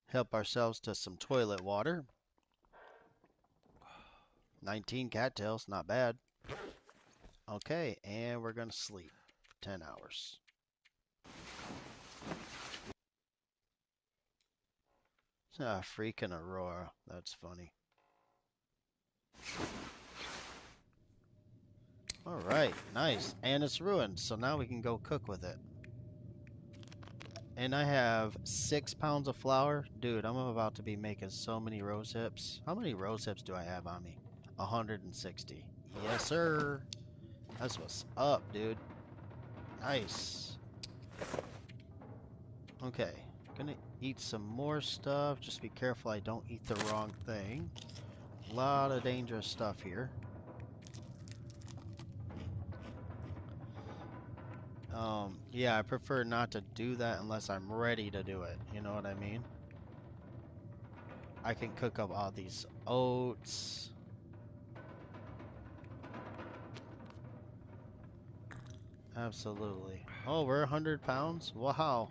Help ourselves to some toilet water. 19 cattails, not bad. Okay, and we're going to sleep for 10 hours. Ah, freaking Aurora. That's funny. Alright, nice. And it's ruined, so now we can go cook with it. And I have 6 pounds of flour. Dude, I'm about to be making so many rose hips. How many rose hips do I have on me? 160. Yes, sir. That's what's up, dude. Nice. Okay. Gonna eat some more stuff. Just be careful I don't eat the wrong thing. A lot of dangerous stuff here. Yeah, I prefer not to do that unless I'm ready to do it. You know what I mean? I can cook up all these oats. Absolutely. Oh, we're 100 pounds? Wow.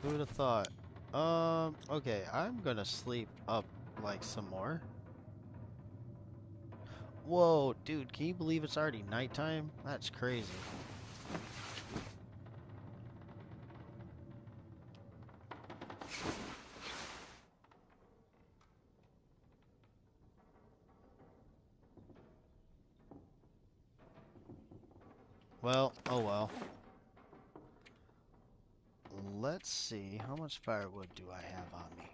Who would have thought? Okay, I'm gonna sleep up like some more. Whoa, dude, can you believe it's already nighttime? That's crazy. Well, oh well. Let's see. How much firewood do I have on me?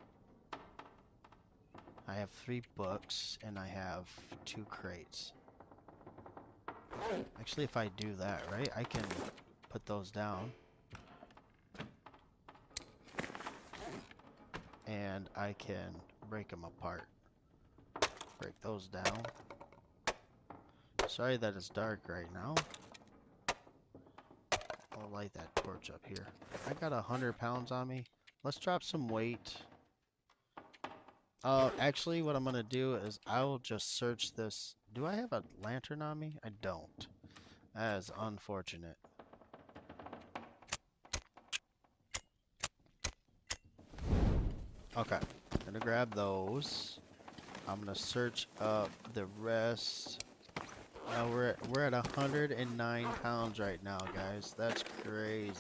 I have 3 books and I have 2 crates. Actually, if I do that, right, I can put those down. And I can break them apart. Break those down. Sorry that it's dark right now. I'll light that torch up here. I got 100 pounds on me. Let's drop some weight. Actually, what I'm gonna do is I will just search this. Do I have a lantern on me? I don't. That is unfortunate. Okay, I'm gonna grab those. I'm gonna search up the rest. We're at 109 pounds right now, guys. That's crazy.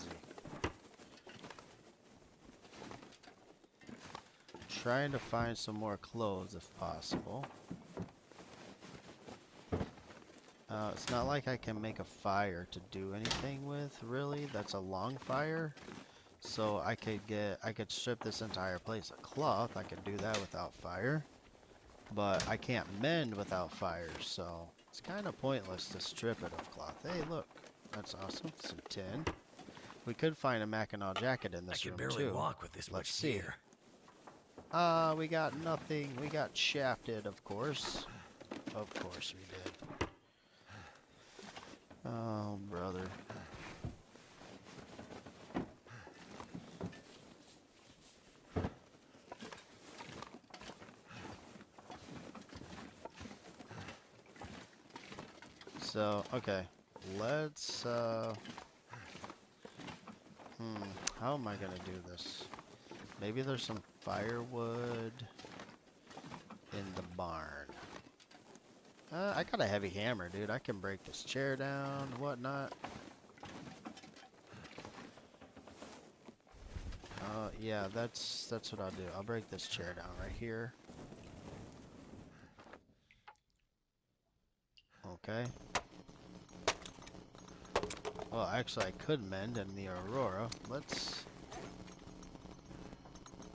Trying to find some more clothes if possible. It's not like I can make a fire to do anything with, really. That's a long fire. So I could strip this entire place of cloth. I could do that without fire. But I can't mend without fire, so it's kind of pointless to strip it of cloth. Hey, look. That's awesome. Some tin. We could find a Mackinaw jacket in this room, too. I can barely walk with this much gear. We got nothing. We got shafted, of course. Of course we did. Oh, brother. So, okay. Let's, how am I gonna do this? Maybe there's some firewood in the barn. I got a heavy hammer, dude. I can break this chair down, whatnot. Yeah, that's what I'll do. I'll break this chair down right here. Okay. Well, actually, I could mend in the Aurora. Let's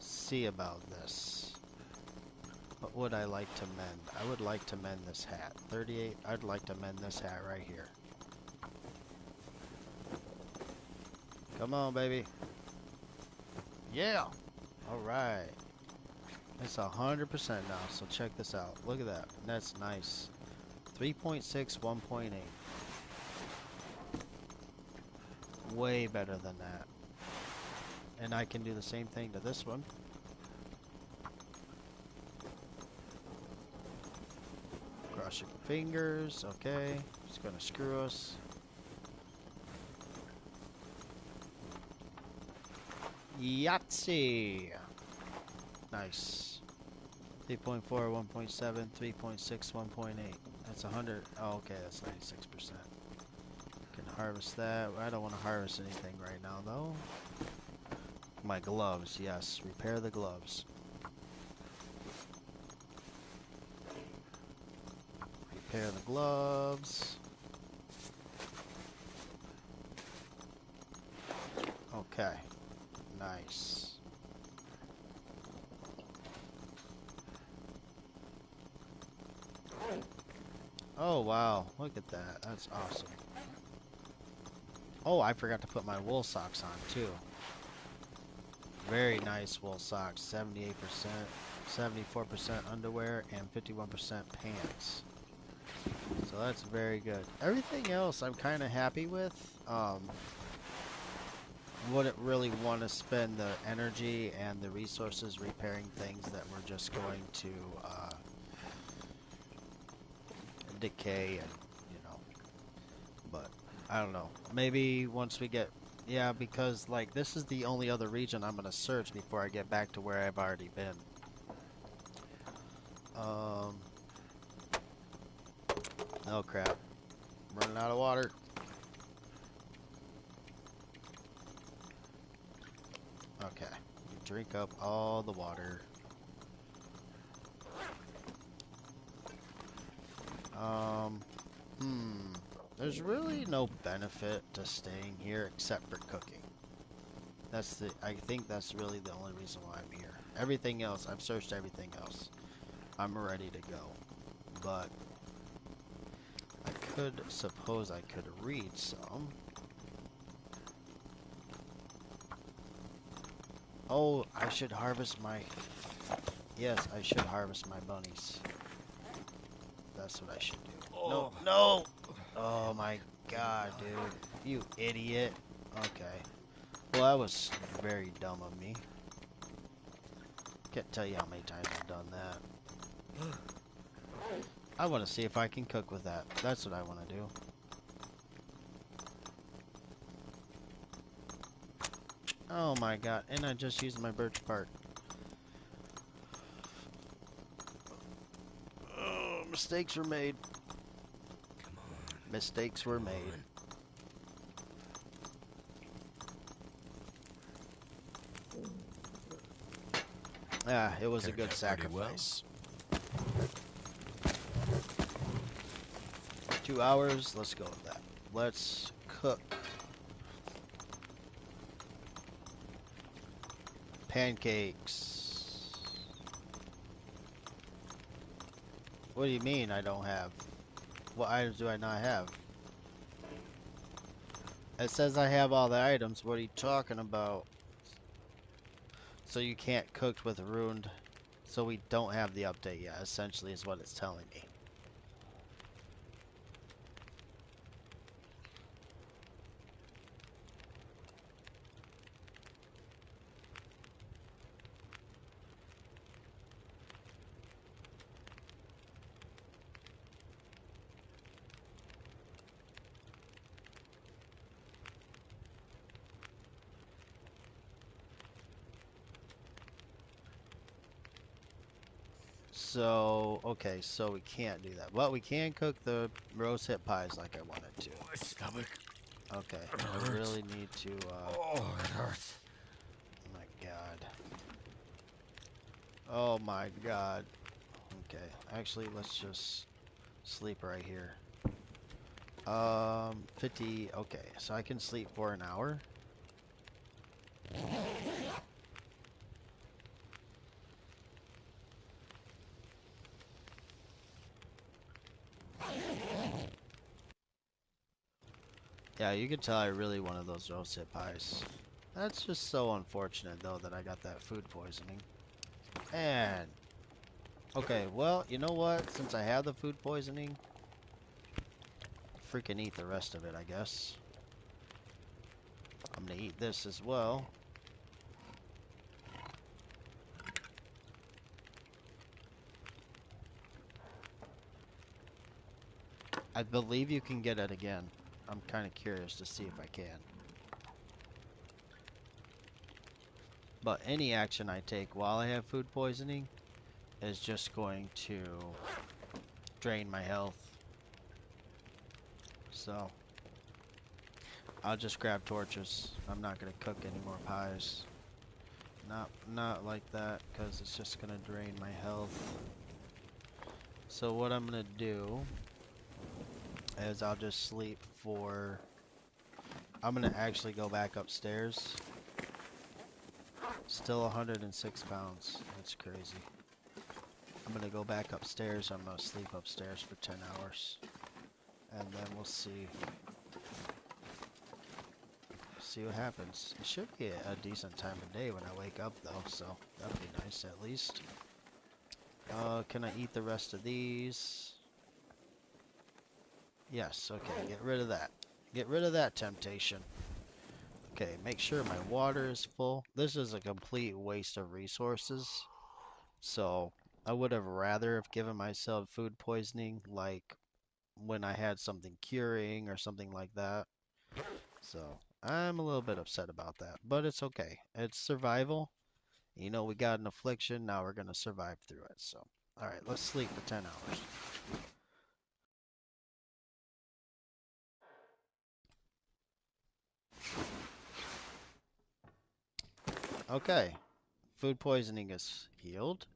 see about this. What would I like to mend? I would like to mend this hat. 38. I'd like to mend this hat right here. Come on, baby. Yeah. All right. It's 100% now, so check this out. Look at that. That's nice. 3.6, 1.8. Way better than that. And I can do the same thing to this one. Cross your fingers. Okay. It's gonna screw us. Yahtzee! Nice. 3.4, 1.7, 3.6, 1.8. That's 100. Oh, okay, that's 96%. Can harvest that. I don't want to harvest anything right now, though. My gloves, yes. Repair the gloves. Repair the gloves. Okay. Nice. Oh, wow. Look at that. That's awesome. Oh, I forgot to put my wool socks on, too. Very nice wool socks. 78%, 74% underwear, and 51% pants. So that's very good. Everything else I'm kind of happy with. Wouldn't really want to spend the energy and the resources repairing things that we're just going to decay and, you know, but I don't know. Maybe once we get, yeah, because like this is the only other region I'm going to search before I get back to where I've already been. Oh crap. Running out of water. Okay. Drink up all the water. there's really no benefit to staying here except for cooking. I think that's really the only reason why I'm here. Everything else, I've searched everything else. I'm ready to go. But I suppose I could read some. Oh, I should harvest my... Yes, I should harvest my bunnies. That's what I should do. No, no! Oh my god, dude. You idiot. Okay. Well, that was very dumb of me. Can't tell you how many times I've done that. I want to see if I can cook with that. That's what I want to do. Oh my god, and I just used my birch bark. Oh, mistakes were made. Come on. Mistakes were made. Ah, it was a good sacrifice. Well. 2 hours, let's go with that. Let's cook. Pancakes. What do you mean I don't have? What items do I not have? It says I have all the items. What are you talking about? So you can't cook with ruined. So we don't have the update yet, essentially is what it's telling me. So, okay, so we can't do that. But we can cook the roast hip pies like I wanted to. My stomach. Okay, It I hurts. really need to, Oh, it hurts. oh my god. Oh my god. Okay, actually, let's just sleep right here. 50, okay, so I can sleep for an hour. Yeah, you can tell I really wanted those roasted pies. That's just so unfortunate, though, that I got that food poisoning. And, okay, well, you know what? Since I have the food poisoning, freaking eat the rest of it, I guess. I'm gonna eat this as well. I believe you can get it again. I'm kind of curious to see if I can. But any action I take while I have food poisoning is just going to drain my health. So, I'll just grab torches. I'm not gonna cook any more pies. Not like that, because it's just gonna drain my health. So what I'm gonna do is I'll just sleep for... I'm gonna actually go back upstairs. Still 106 pounds. That's crazy. I'm gonna go back upstairs. I'm gonna sleep upstairs for 10 hours. And then we'll see. See what happens. It should be a decent time of day when I wake up though, so that'll be nice at least. Can I eat the rest of these? Yes, okay, get rid of that. Get rid of that temptation. Okay, make sure my water is full. This is a complete waste of resources. So, I would have rather have given myself food poisoning, like when I had something curing or something like that. So, I'm a little bit upset about that, but it's okay. It's survival. You know, we got an affliction, now we're gonna survive through it. So, alright, let's sleep for 10 hours. Okay, food poisoning is healed.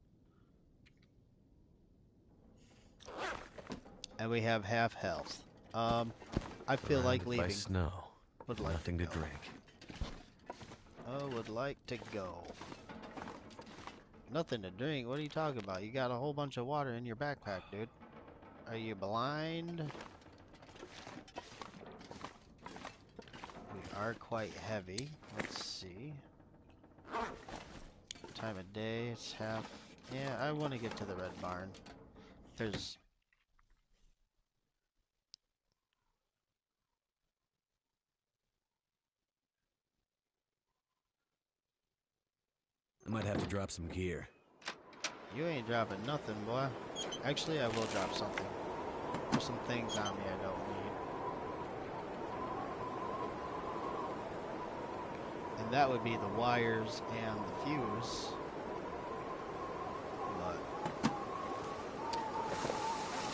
And we have half health. I feel like Surrounded by leaving. snow. Would like Nothing to to go. drink. Oh, would like to go. Nothing to drink? What are you talking about? You got a whole bunch of water in your backpack, dude. Are you blind? We are quite heavy. Let's see. Time of day, it's half. Yeah, I want to get to the red barn. There's. I might have to drop some gear. You ain't dropping nothing, boy. Actually, I will drop something. There's some things on me I don't need. And that would be the wires and the fuse. But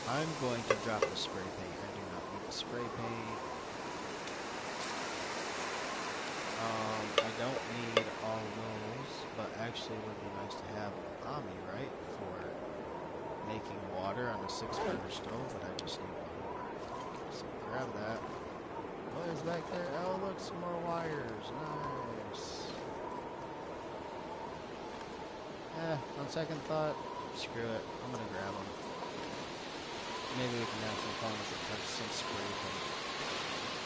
I'm going to drop the spray paint. I do not need the spray paint. I don't need all those, but actually it would be nice to have on me, right? For making water on a 6-burner stove, but I just need one more. So grab that. What is back there? Oh, look, some more wires. Nice. On second thought, screw it. I'm gonna grab them. Maybe we can have some fun with some spray paint.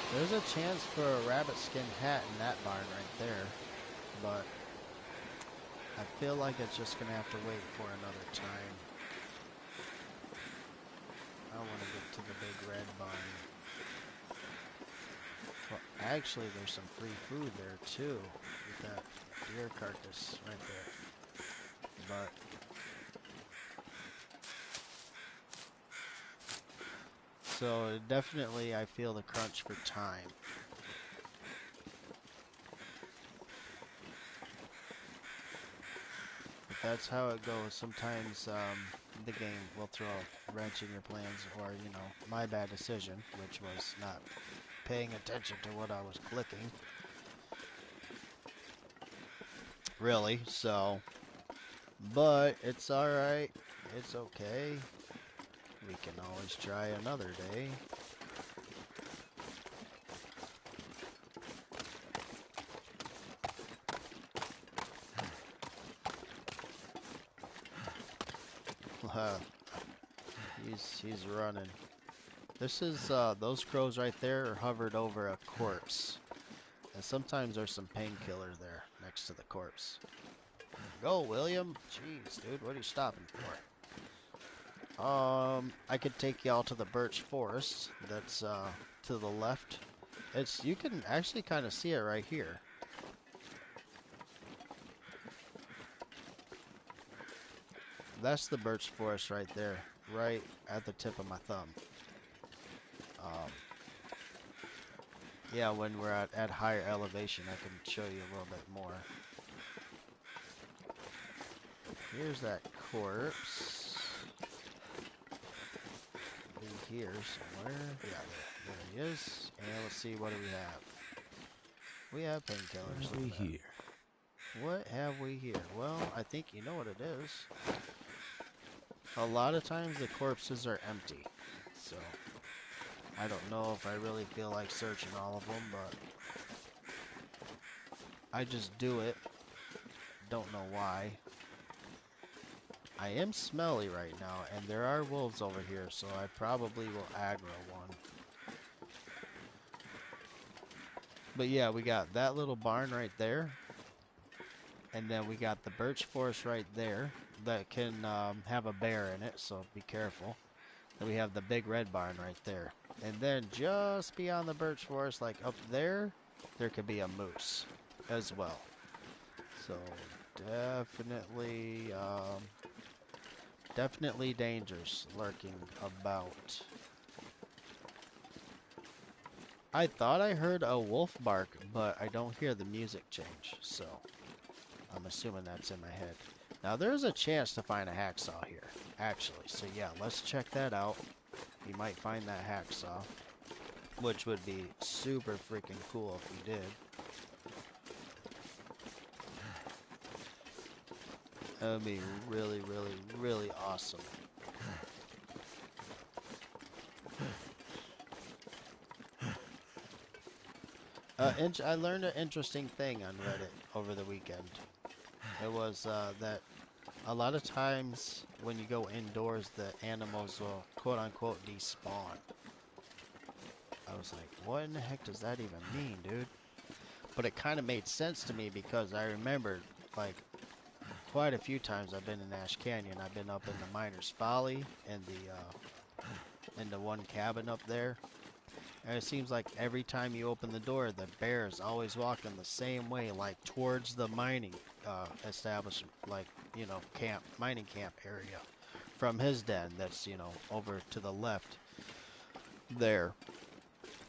There's a chance for a rabbit skin hat in that barn right there, but I feel like it's just gonna have to wait for another time. I want to get to the big red barn. Well, actually, there's some free food there too, with that deer carcass right there. But so definitely, I feel the crunch for time. But that's how it goes. Sometimes the game will throw a wrench in your plans, or you know, my bad decision, which was not paying attention to what I was clicking. Really, so. But it's alright. It's okay. We can always try another day. He's running. This is those crows right there are hovered over a corpse. And sometimes there's some painkiller there next to the corpse. Go, William. Jeez, dude, what are you stopping for? I could take y'all to the birch forest. That's to the left. You can actually kind of see it right here. That's the birch forest right there, right at the tip of my thumb. Yeah, when we're at higher elevation, I can show you a little bit more. Here's that corpse. Be here somewhere. Yeah, there he is. And let's see, what do we have? We have painkillers. What have we here? What have we here? Well, I think you know what it is. A lot of times the corpses are empty, so I don't know if I really feel like searching all of them, but I just do it. Don't know why. I am smelly right now, and there are wolves over here, so I probably will aggro one. But yeah, we got that little barn right there, and then we got the birch forest right there that can have a bear in it, so be careful. Then we have the big red barn right there. And then just beyond the birch forest, like up there, there could be a moose as well. So definitely, definitely dangers lurking about. I thought I heard a wolf bark, but I don't hear the music change, so I'm assuming that's in my head. Now there's a chance to find a hacksaw here, actually. So yeah, let's check that out. You might find that hacksaw, which would be super freaking cool if we did. That would be really, really, really awesome. I learned an interesting thing on Reddit over the weekend. It was that a lot of times when you go indoors, the animals will quote unquote despawn. I was like, what in the heck does that even mean, dude? But it kind of made sense to me because I remembered, like, quite a few times I've been in Ash Canyon. I've been up in the Miner's Folly and in the one cabin up there. And it seems like every time you open the door, the bear is always walking the same way, like towards the mining establishment, like, mining camp area from his den that's, over to the left there.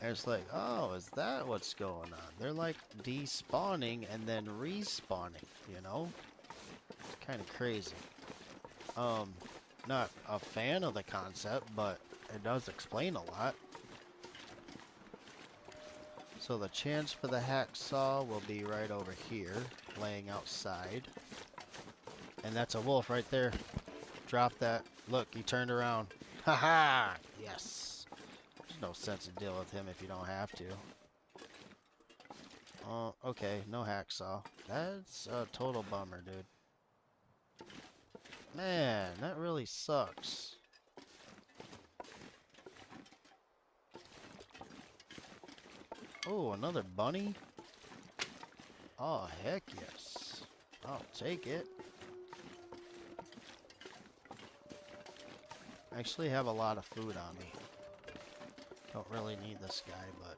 And it's like, oh, is that what's going on? They're like despawning and then respawning, you know? It's kind of crazy. Um, Not a fan of the concept, but it does explain a lot. So the chance for the hacksaw will be right over here, laying outside. And that's a wolf right there. Drop that. Look, he turned around. Haha! Yes. There's no sense in dealing with him if you don't have to. Oh, okay, no hacksaw. That's a total bummer, dude. Man, that really sucks. Oh, another bunny? Oh, heck yes. I'll take it. I actually have a lot of food on me. Don't really need this guy, but,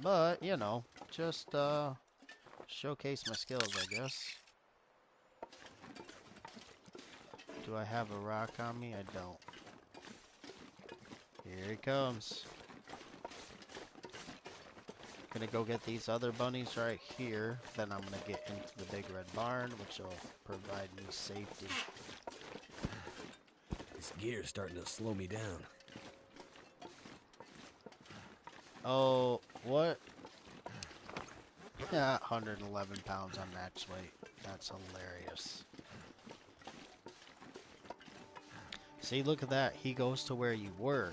But, just, showcase my skills, I guess. Do I have a rock on me? I don't. Here he comes. Gonna go get these other bunnies right here. Then I'm gonna get into the big red barn, which will provide me safety. This gear's starting to slow me down. Oh, what? Yeah, 111 pounds on max weight. That's hilarious. See, look at that. He goes to where you were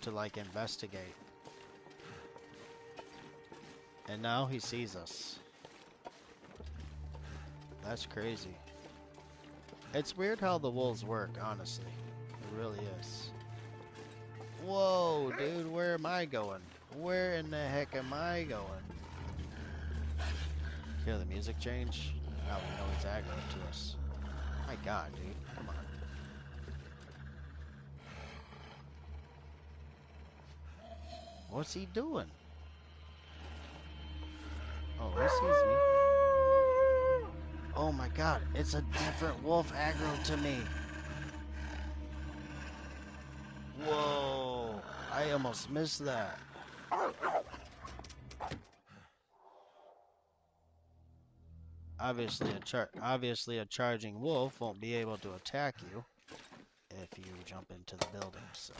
to, like, investigate. And now he sees us. That's crazy. It's weird how the wolves work, honestly. It really is. Whoa, dude, where am I going? Where in the heck am I going? Hear the music change? Now we know he's aggro to us. My god, dude. Come on. What's he doing? Oh, he sees me. Oh my god, it's a different wolf aggro to me. Whoa, I almost missed that. Obviously a charging wolf won't be able to attack you if you jump into the building, so.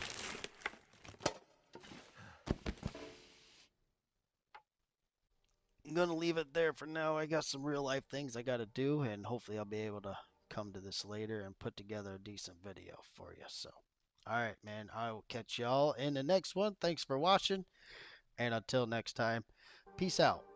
I'm gonna leave it there for now. I got some real life things I gotta do, and hopefully I'll be able to come to this later and put together a decent video for you. So, alright, man, I will catch y'all in the next one. Thanks for watching, and until next time, peace out.